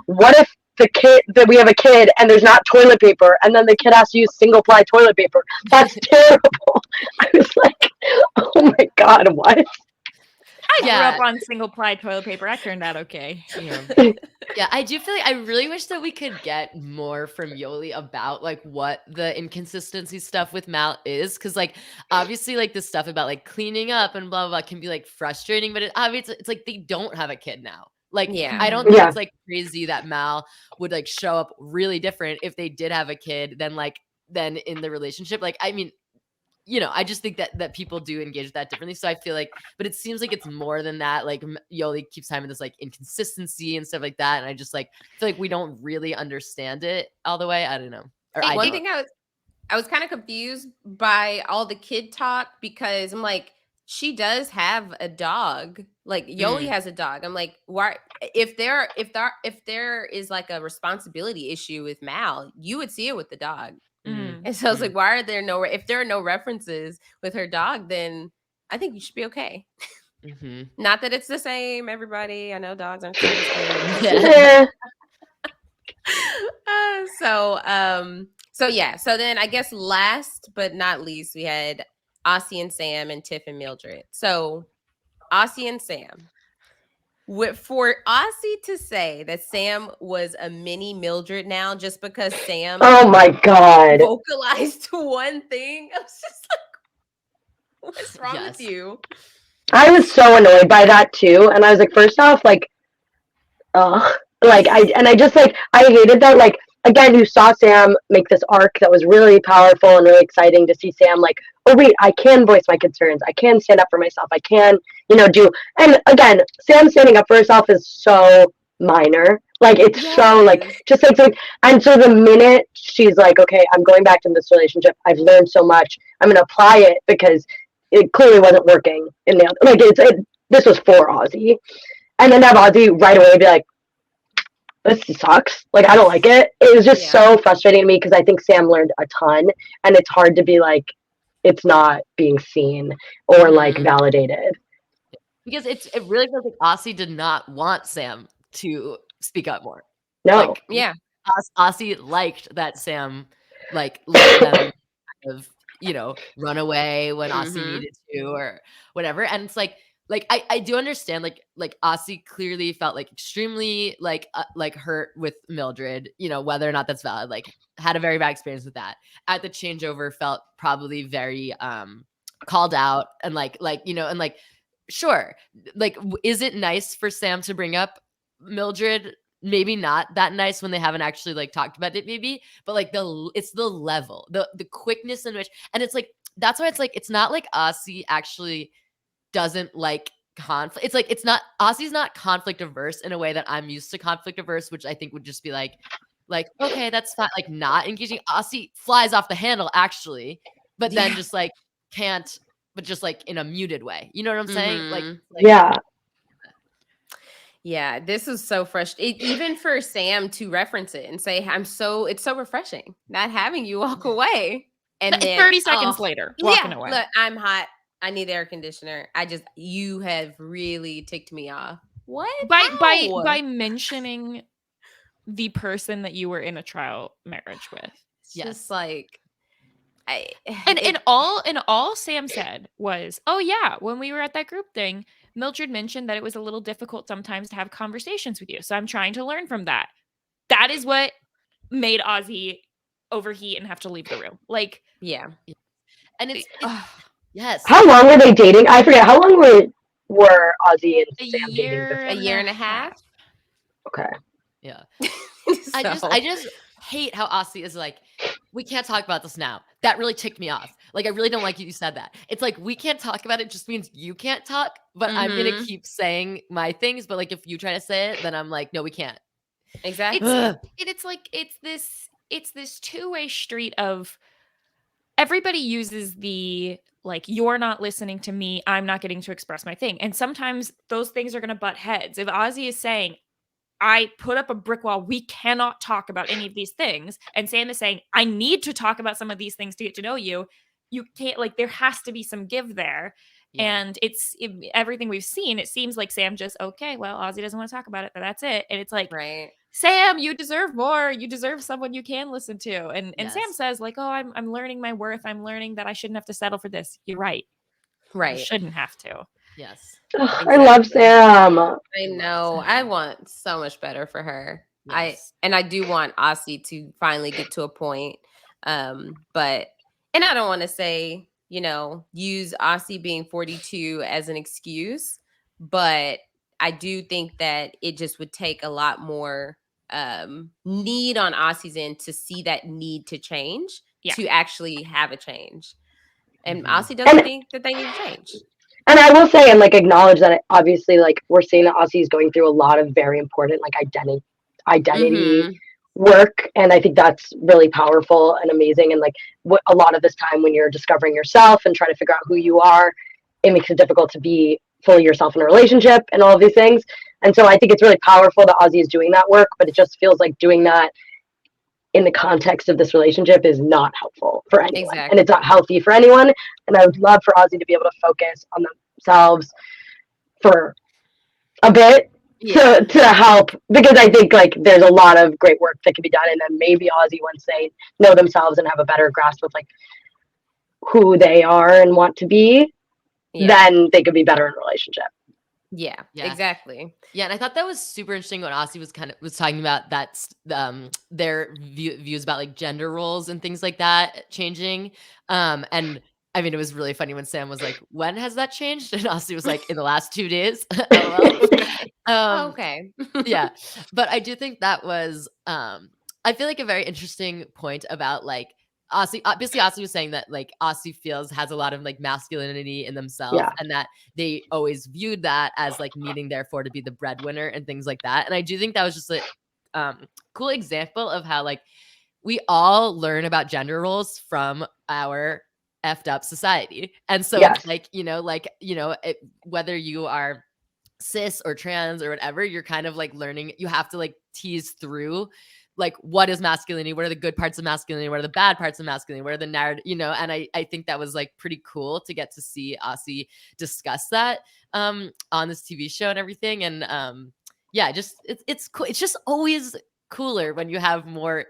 what if that we have a kid and there's not toilet paper and then the kid has to use single ply toilet paper? That's terrible. I was like, oh my God, what? I grew up on single ply toilet paper. I turned out okay. Yeah, I do feel like I really wish that we could get more from Yoli about like what the inconsistency stuff with Mal is, because like obviously like the stuff about like cleaning up and blah blah, blah can be like frustrating, but it's like they don't have a kid now. Like I don't think it's like crazy that Mal would like show up really different if they did have a kid than in the relationship. Like I mean, you know, I just think that people do engage with that differently. So I feel like, but it seems like it's more than that. Like Yoli keeps having this like inconsistency and stuff like that. And I just like feel like we don't really understand it all the way. I don't know. One thing I was kind of confused by all the kid talk, because I'm like, she does have a dog. Like Yoli has a dog. I'm like, why? If there is like a responsibility issue with Mal, you would see it with the dog. And so I was like, why are there if there are no references with her dog, then I think you should be okay. Not that it's the same, everybody. I know dogs aren't the same. So then I guess last but not least, we had Aussie and Sam and Tiff and Mildred. So Aussie and Sam. For Aussie to say that Sam was a mini Mildred now just because Sam oh my God vocalized one thing, I was just like, what's wrong with you? I was so annoyed by that too, and I was like, first off, like I hated that, like, again, you saw Sam make this arc that was really powerful and really exciting to see Sam like, oh wait, I can voice my concerns, I can stand up for myself, I can, and again, Sam standing up for herself is so minor, like it's so like just like, and so the minute she's like, okay, I'm going back to this relationship, I've learned so much, I'm gonna apply it because it clearly wasn't working in the this was for Aussie, and then have Aussie right away be like, this sucks. Like, I don't like it. It was just so frustrating to me because I think Sam learned a ton, and it's hard to be like, it's not being seen or like validated. Because it really feels like Aussie did not want Sam to speak up more. No. Like, Aussie liked that Sam like let them kind of, run away when Aussie needed to or whatever. And it's like I do understand like Aussie clearly felt like extremely like hurt with Mildred, whether or not that's valid, like had a very bad experience with that. At the changeover felt probably very called out and like and like, sure, like is it nice for Sam to bring up Mildred? Maybe not that nice when they haven't actually like talked about it, maybe, but like it's the level, the quickness in which, and it's like that's why it's like it's not like Aussie actually doesn't like conflict. It's like Aussie's not conflict averse in a way that I'm used to conflict averse, which I think would just be like okay, that's fine, like not engaging. Aussie flies off the handle actually, but then just like can't, but just like in a muted way. You know what I'm saying? Like yeah, this is so frustrating. Even for Sam to reference it and say, it's so refreshing not having you walk away. And then 30 seconds later, walking away. Look, I'm hot. I need air conditioner. You have really ticked me off. What? By mentioning the person that you were in a trial marriage with. It's just like all Sam said was, oh yeah, when we were at that group thing, Mildred mentioned that it was a little difficult sometimes to have conversations with you. So I'm trying to learn from that. That is what made Aussie overheat and have to leave the room. Like, yeah. And it's yes. How long were they dating? I forget. How long were Aussie and Sam dating? A year and a half. Okay. Yeah. I just hate how Aussie is like, we can't talk about this now. That really ticked me off. Like, I really don't like you said that. It's like, we can't talk about it just means you can't talk, but I'm going to keep saying my things. But like, if you try to say it, then I'm like, no, we can't. Exactly. It's like, it's this two-way street of everybody uses the, like, you're not listening to me, I'm not getting to express my thing. And sometimes those things are going to butt heads. If Aussie is saying, I put up a brick wall, we cannot talk about any of these things, and Sam is saying, I need to talk about some of these things to get to know you, you can't, like, there has to be some give there. Yeah. And everything we've seen, it seems like Sam just, okay, well, Aussie doesn't want to talk about it, but that's it. And it's like, Right. Sam, you deserve more. You deserve someone you can listen to. And Sam Yes. says, like, oh, I'm learning my worth. I'm learning that I shouldn't have to settle for this. You're right. You Right. shouldn't have to. Yes. Ugh, I love Sam. I know. I want so much better for her. Yes. I do want Aussie to finally get to a point. But I don't want to say, use Aussie being 42 as an excuse, but I do think that it just would take a lot more need on Aussie's end to see that need to change, to actually have a change. And Aussie doesn't think that they need to change. And I will say and like acknowledge that obviously like we're seeing that Aussie is going through a lot of very important like identity work, and I think that's really powerful and amazing. And like a lot of this time when you're discovering yourself and trying to figure out who you are, it makes it difficult to be fully yourself in a relationship and all of these things. And so I think it's really powerful that Aussie is doing that work, but it just feels like doing that in the context of this relationship is not helpful for anyone. Exactly. And it's not healthy for anyone. And I would love for Aussie to be able to focus on themselves for a bit to help, because I think like there's a lot of great work that can be done. And then maybe Aussie, once they know themselves and have a better grasp of like who they are and want to be, then they could be better in a relationship. Yeah, exactly. Yeah, and I thought that was super interesting when Aussie was talking about that their views about like gender roles and things like that changing. And I mean, it was really funny when Sam was like, "When has that changed?" And Aussie was like, "In the last 2 days." Okay. Yeah, but I do think that was I feel like a very interesting point about like Aussie. Obviously, Aussie was saying that like Aussie has a lot of like masculinity in themselves, and that they always viewed that as like needing therefore to be the breadwinner and things like that. And I do think that was just a cool example of how like we all learn about gender roles from our effed up society. And so it's like, whether you are cis or trans or whatever, you're kind of like learning, you have to like tease through like what is masculinity, what are the good parts of masculinity, what are the bad parts of masculinity, what are the narrative, and I think that was like pretty cool to get to see Aussie discuss that on this TV show and everything. And just it's cool. It's just always cooler when you have more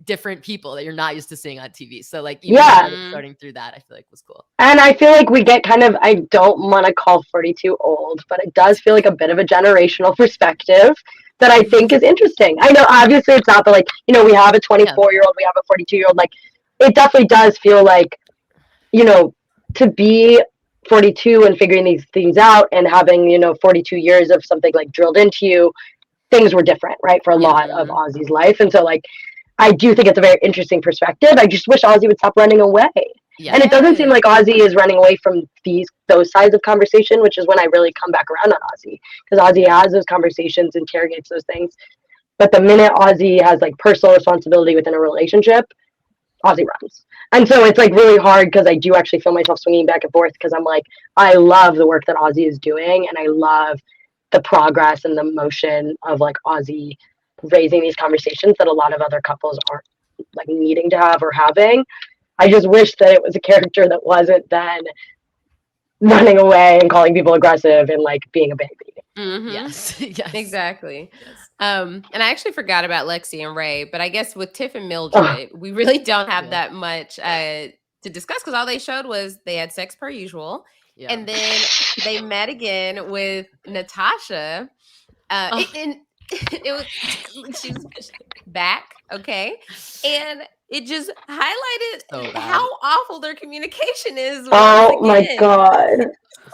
different people that you're not used to seeing on TV. So like even starting through that, I feel like was cool. And I feel like we get kind of, I don't want to call 42 old, but it does feel like a bit of a generational perspective that I think is interesting. I know obviously it's not, but like, we have a 24-year-old, we have a 42-year-old, like it definitely does feel like, to be 42 and figuring these things out and having, 42 years of something like drilled into you, things were different, right? For a lot of Aussie's life. And so like, I do think it's a very interesting perspective. I just wish Aussie would stop running away. Yeah. And it doesn't seem like Aussie is running away from those sides of conversation, which is when I really come back around on Aussie, because Aussie has those conversations, interrogates those things. But the minute Aussie has like personal responsibility within a relationship, Aussie runs. And so it's like really hard, because I do actually feel myself swinging back and forth, because I'm like, I love the work that Aussie is doing, and I love the progress and the motion of like Aussie raising these conversations that a lot of other couples aren't like needing to have or having. I just wish that it was a character that wasn't then running away and calling people aggressive and like being a baby. Yes. Exactly. Yes. And I actually forgot about Lexi and Ray, but I guess with Tiff and Mildred, we really don't have that much to discuss, because all they showed was they had sex per usual. Yeah. And then they met again with Natasha. And it was, she's back, okay? And it just highlighted how awful their communication is. Oh my God.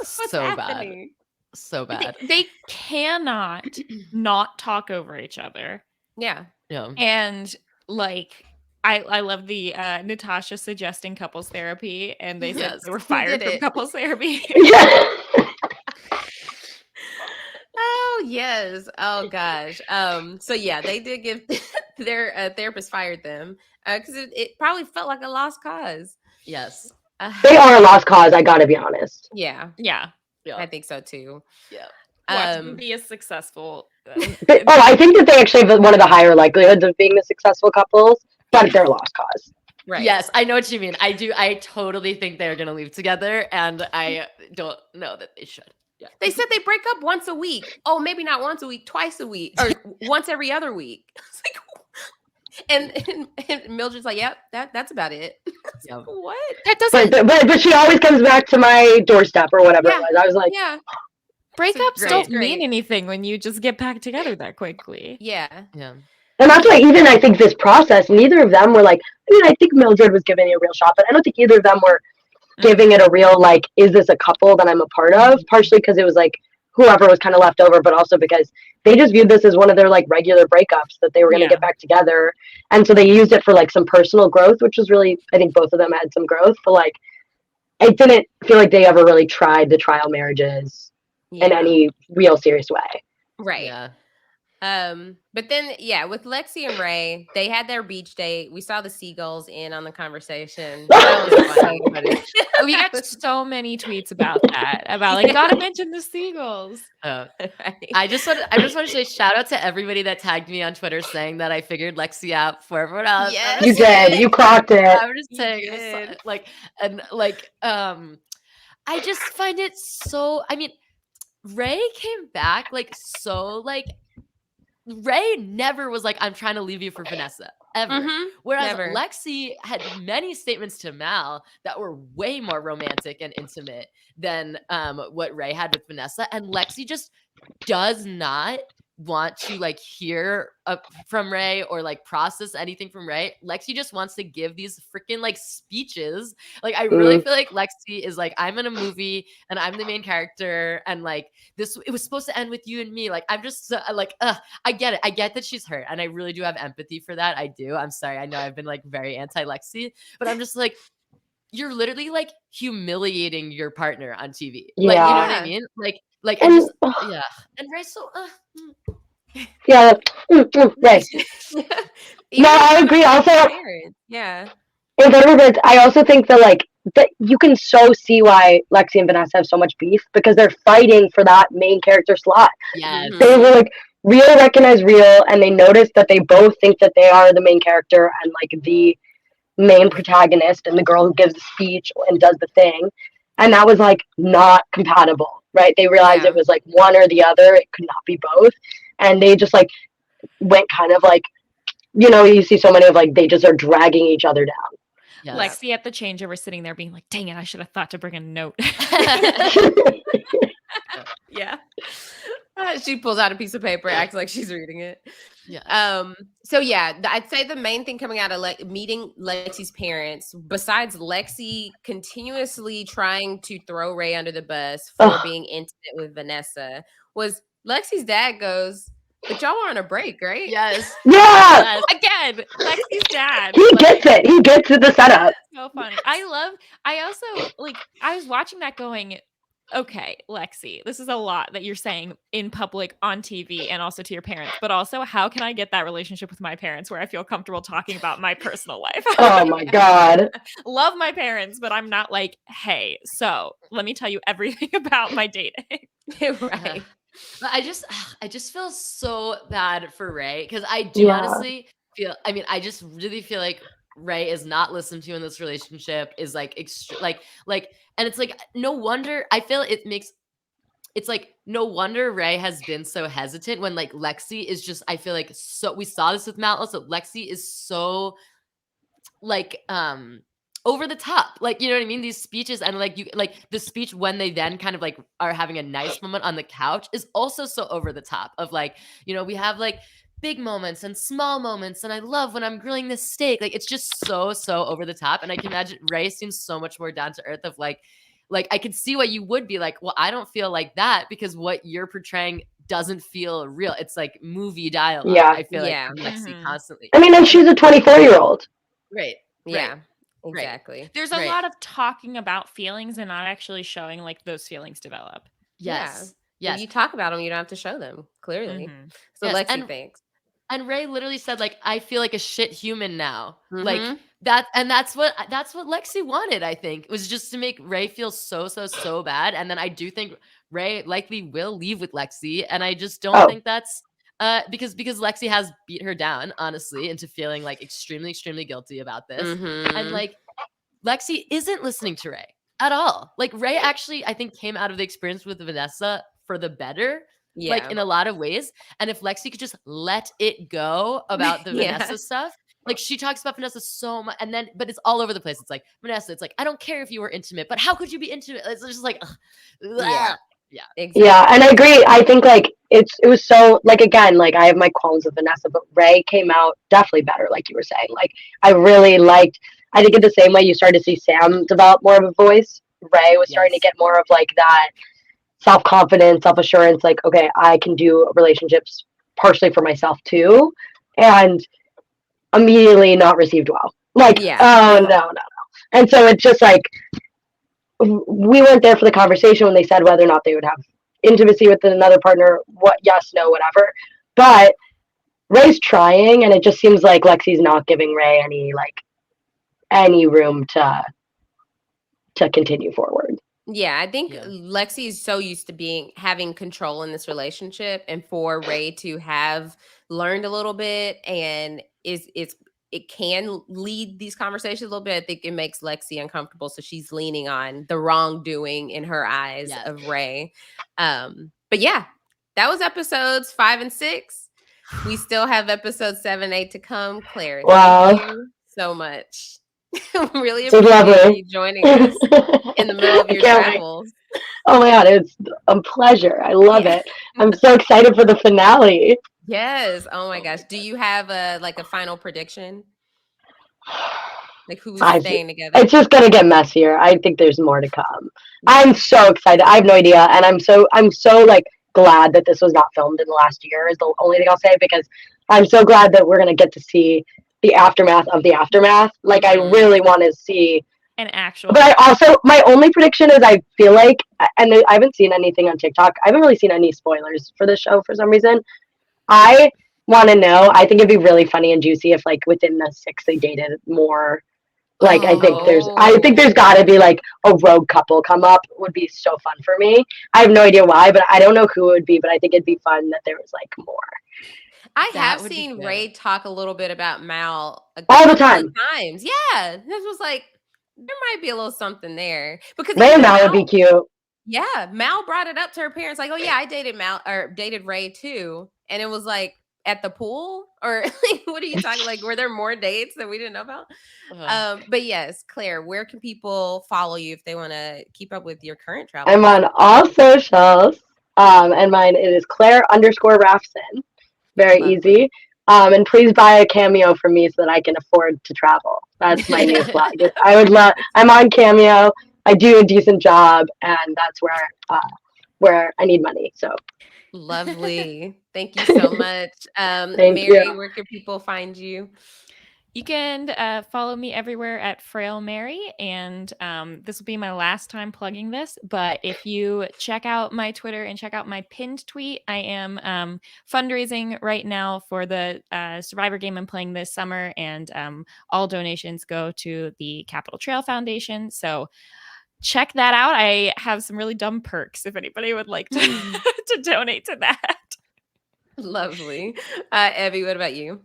So happening? Bad. So bad. They cannot not talk over each other. Yeah. And like, I love the Natasha suggesting couples therapy, and they said they were fired from couples therapy. Oh yes. Oh gosh. So yeah, they did give their therapist fired them because it probably felt like a lost cause. Yes. They are a lost cause, I gotta be honest. Yeah. I think so too. Yeah. Watch them be as successful. I think that they actually have one of the higher likelihoods of being the successful couples, but they're a lost cause. Right. Yes, I know what you mean. I totally think they're gonna leave together, and I don't know that they should. Yeah. They said they break up once a week. Oh, maybe not once a week, twice a week, or once every other week. It's like, and Mildred's like, "Yep, that's about it." Yeah. Like, what? That doesn't But she always comes back to my doorstep or whatever it Yeah. was. I was like, Yeah, breakups great. don't Great. mean anything when you just get back together that quickly. yeah, Yeah. and that's why even I think this process, neither of them were like, I mean, I think Mildred was giving it a real shot, but I don't think either of them were giving it a real, like, is this a couple that I'm a part of? Partially because it was like whoever was kind of left over, but also because they just viewed this as one of their like regular breakups that they were going to get back together. And so they used it for like some personal growth, which was really, I think both of them had some growth, but like, I didn't feel like they ever really tried the trial marriages in any real serious way. right. Yeah. But then, yeah, with Lexi and Ray, they had their beach date. We saw the seagulls in on the conversation. That was funny. We got so many tweets about that. About like, gotta mention the seagulls. Right. I just want to say shout out to everybody that tagged me on Twitter saying that I figured Lexi out for everyone else. Yes. You did. You clocked it. I'm just saying, did. I just find it so. I mean, Ray came back like so like. Ray never was like, I'm trying to leave you for Vanessa, ever. Mhm. Whereas Never. Lexi had many statements to Mal that were way more romantic and intimate than what Ray had with Vanessa. And Lexi just does not want to like hear from Ray or like process anything from Ray. Lexi just wants to give these freaking like speeches. Like I really feel like Lexi is like, I'm in a movie and I'm the main character, and like this, it was supposed to end with you and me. Like I'm just like, I get it. I get that she's hurt, and I really do have empathy for that. I do. I'm sorry. I know I've been like very anti-Lexi, but I'm just like, you're literally like humiliating your partner on TV. Like, you know what I mean? Like, I just, yeah. And Ray's so, Yeah. Right. Even No, I agree. Also, parents. Yeah. in other words, I also think that like that you can so see why Lexi and Vanessa have so much beef, because they're fighting for that main character slot. yes. They were like, real recognize real, and they noticed that they both think that they are the main character and like the main protagonist and the girl who gives the speech and does the thing. And that was like not compatible, right? They realized it was like one or the other. It could not be both. And they just like went kind of like, you know, you see so many of like, they just are dragging each other down. Yes. Lexi at the changeover sitting there being like, dang it, I should have thought to bring a note. Yeah. She pulls out a piece of paper, acts like she's reading it. Yeah. So yeah, I'd say the main thing coming out of meeting Lexi's parents, besides Lexi continuously trying to throw Ray under the bus for being intimate with Vanessa, was Lexi's dad goes, but y'all were on a break, right? Yes. Yeah. Again, Lexi's dad. He gets it. He gets the setup. So funny. I also like, I was watching that going, okay, Lexi, this is a lot that you're saying in public on TV and also to your parents, but also how can I get that relationship with my parents where I feel comfortable talking about my personal life? Oh my God. Love my parents, but I'm not like, hey, so let me tell you everything about my dating. Right. But I just feel so bad for Ray, because I do honestly feel, I mean, I just really feel like Ray is not listened to in this relationship, is like and it's like, no wonder, I feel it's like, no wonder Ray has been so hesitant when like Lexi is just, I feel like, so we saw this with Mal also, Lexi is so like over the top, like, you know what I mean, these speeches, and like you like the speech when they then kind of like are having a nice moment on the couch is also so over the top of like, you know, we have like big moments and small moments, and I love when I'm grilling this steak, like it's just so over the top. And I can imagine Ray seems so much more down to earth of like I could see why you would be like, well, I don't feel like that because what you're portraying doesn't feel real. It's like movie dialogue. Yeah. I feel like from Lexi constantly. I mean, and she's a 24-year-old. Right. Yeah. Exactly. There's a lot of talking about feelings and not actually showing like those feelings develop. Yes. Yeah. If you talk about them, you don't have to show them clearly. So Lexi thinks. And Ray literally said, like, I feel like a shit human now. Like that, and that's what Lexi wanted, I think, was just to make Ray feel so bad. And then I do think Ray likely will leave with Lexi. And I just don't think that's because Lexi has beat her down, honestly, into feeling like extremely, extremely guilty about this. And like Lexi isn't listening to Ray at all. Like Ray actually, I think, came out of the experience with Vanessa for the better, like in a lot of ways. And if Lexi could just let it go about the Vanessa stuff, like she talks about Vanessa so much, and then, but it's all over the place. It's like, Vanessa, it's like, I don't care if you were intimate, but how could you be intimate? It's just like, exactly. Yeah, and I agree. I think like it was so like, again, like I have my qualms with Vanessa, but Ray came out definitely better, like you were saying. Like I really liked. I think in the same way you started to see Sam develop more of a voice, Ray was starting to get more of like that self-confidence, self-assurance, like, okay, I can do relationships partially for myself too, and immediately not received well. Like, oh, no. And so it's just like, we weren't there for the conversation when they said whether or not they would have intimacy with another partner, what, yes, no, whatever. But Ray's trying, and it just seems like Lexi's not giving Ray any room to continue forward. Yeah, I think Lexi is so used to having control in this relationship, and for Ray to have learned a little bit and it can lead these conversations a little bit. I think it makes Lexi uncomfortable, so she's leaning on the wrongdoing in her eyes of Ray. But yeah, that was episodes 5 and 6. We still have episodes 7, 8 to come. Claire, thank you so much. Really appreciate you joining us in the middle of your travels. Oh my God, it's a pleasure. I love it. I'm so excited for the finale. Yes. Oh my gosh. Do you have a final prediction? Like who's staying together? It's just gonna get messier. I think there's more to come. I'm so excited. I have no idea, and I'm so like glad that this was not filmed in the last year. Is the only thing I'll say, because I'm so glad that we're gonna get to see the aftermath of the aftermath. Like I really want to see an actual. But I also, my only prediction is I feel like, and I haven't seen anything on TikTok. I haven't really seen any spoilers for the show for some reason. I want to know. I think it'd be really funny and juicy if like within the 6 they dated more. Like I think there's got to be like a rogue couple come up. Would be so fun for me. I have no idea why, but I don't know who it would be. But I think it'd be fun that there was like more. I have seen Ray talk a little bit about Mal all the time. Times. Yeah, this was like there might be a little something there because Ray and Mal would be cute. Yeah, Mal brought it up to her parents, like, "Oh yeah, I dated Mal or dated Ray too," and it was like at the pool or like, what are you talking? Like, were there more dates that we didn't know about? But yes, Claire, where can people follow you if they want to keep up with your current travel? I'm on all socials, and mine is Claire_Rafson. Very easy. And please buy a Cameo from me so that I can afford to travel. That's my new flag. I would love. I'm on Cameo. I do a decent job, and that's where I need money. So lovely. Thank you so much, Thank Mary. you. Where can people find you? You can follow me everywhere at Frail Mary, and this will be my last time plugging this, but if you check out my Twitter and check out my pinned tweet, I am fundraising right now for the Survivor game I'm playing this summer, and all donations go to the Capital Trail Foundation, so check that out. I have some really dumb perks if anybody would like to, to donate to that. Lovely. Evvie, what about you?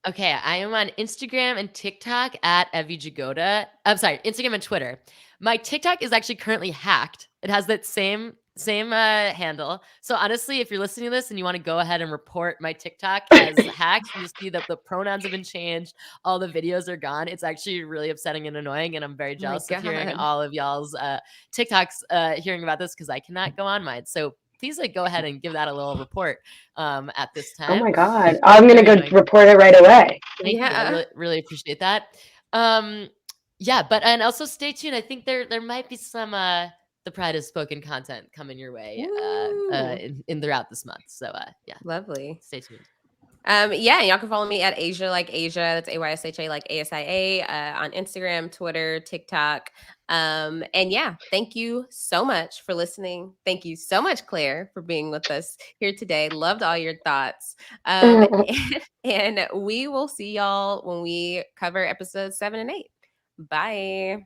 Okay, I am on Instagram and TikTok at Evvie Jagoda. I'm sorry, Instagram and Twitter. My TikTok is actually currently hacked. It has that same handle. So honestly, if you're listening to this and you want to go ahead and report my TikTok as hacked, you'll see that the pronouns have been changed. All the videos are gone. It's actually really upsetting and annoying, and I'm very jealous of hearing all of y'all's TikToks, hearing about this because I cannot go on mine. So please go ahead and give that a little report at this time. Oh my God. I'm going to go report it right away. Thank you. I really, really appreciate that. And also stay tuned. I think there might be some the Pride of Spoken content coming your way in throughout this month. So lovely. Stay tuned. Y'all can follow me at Aysha like Aysha. That's AYSHA like ASIA on Instagram, Twitter, TikTok. And thank you so much for listening. Thank you so much, Claire, for being with us here today. Loved all your thoughts. And we will see y'all when we cover episodes 7 and 8. Bye.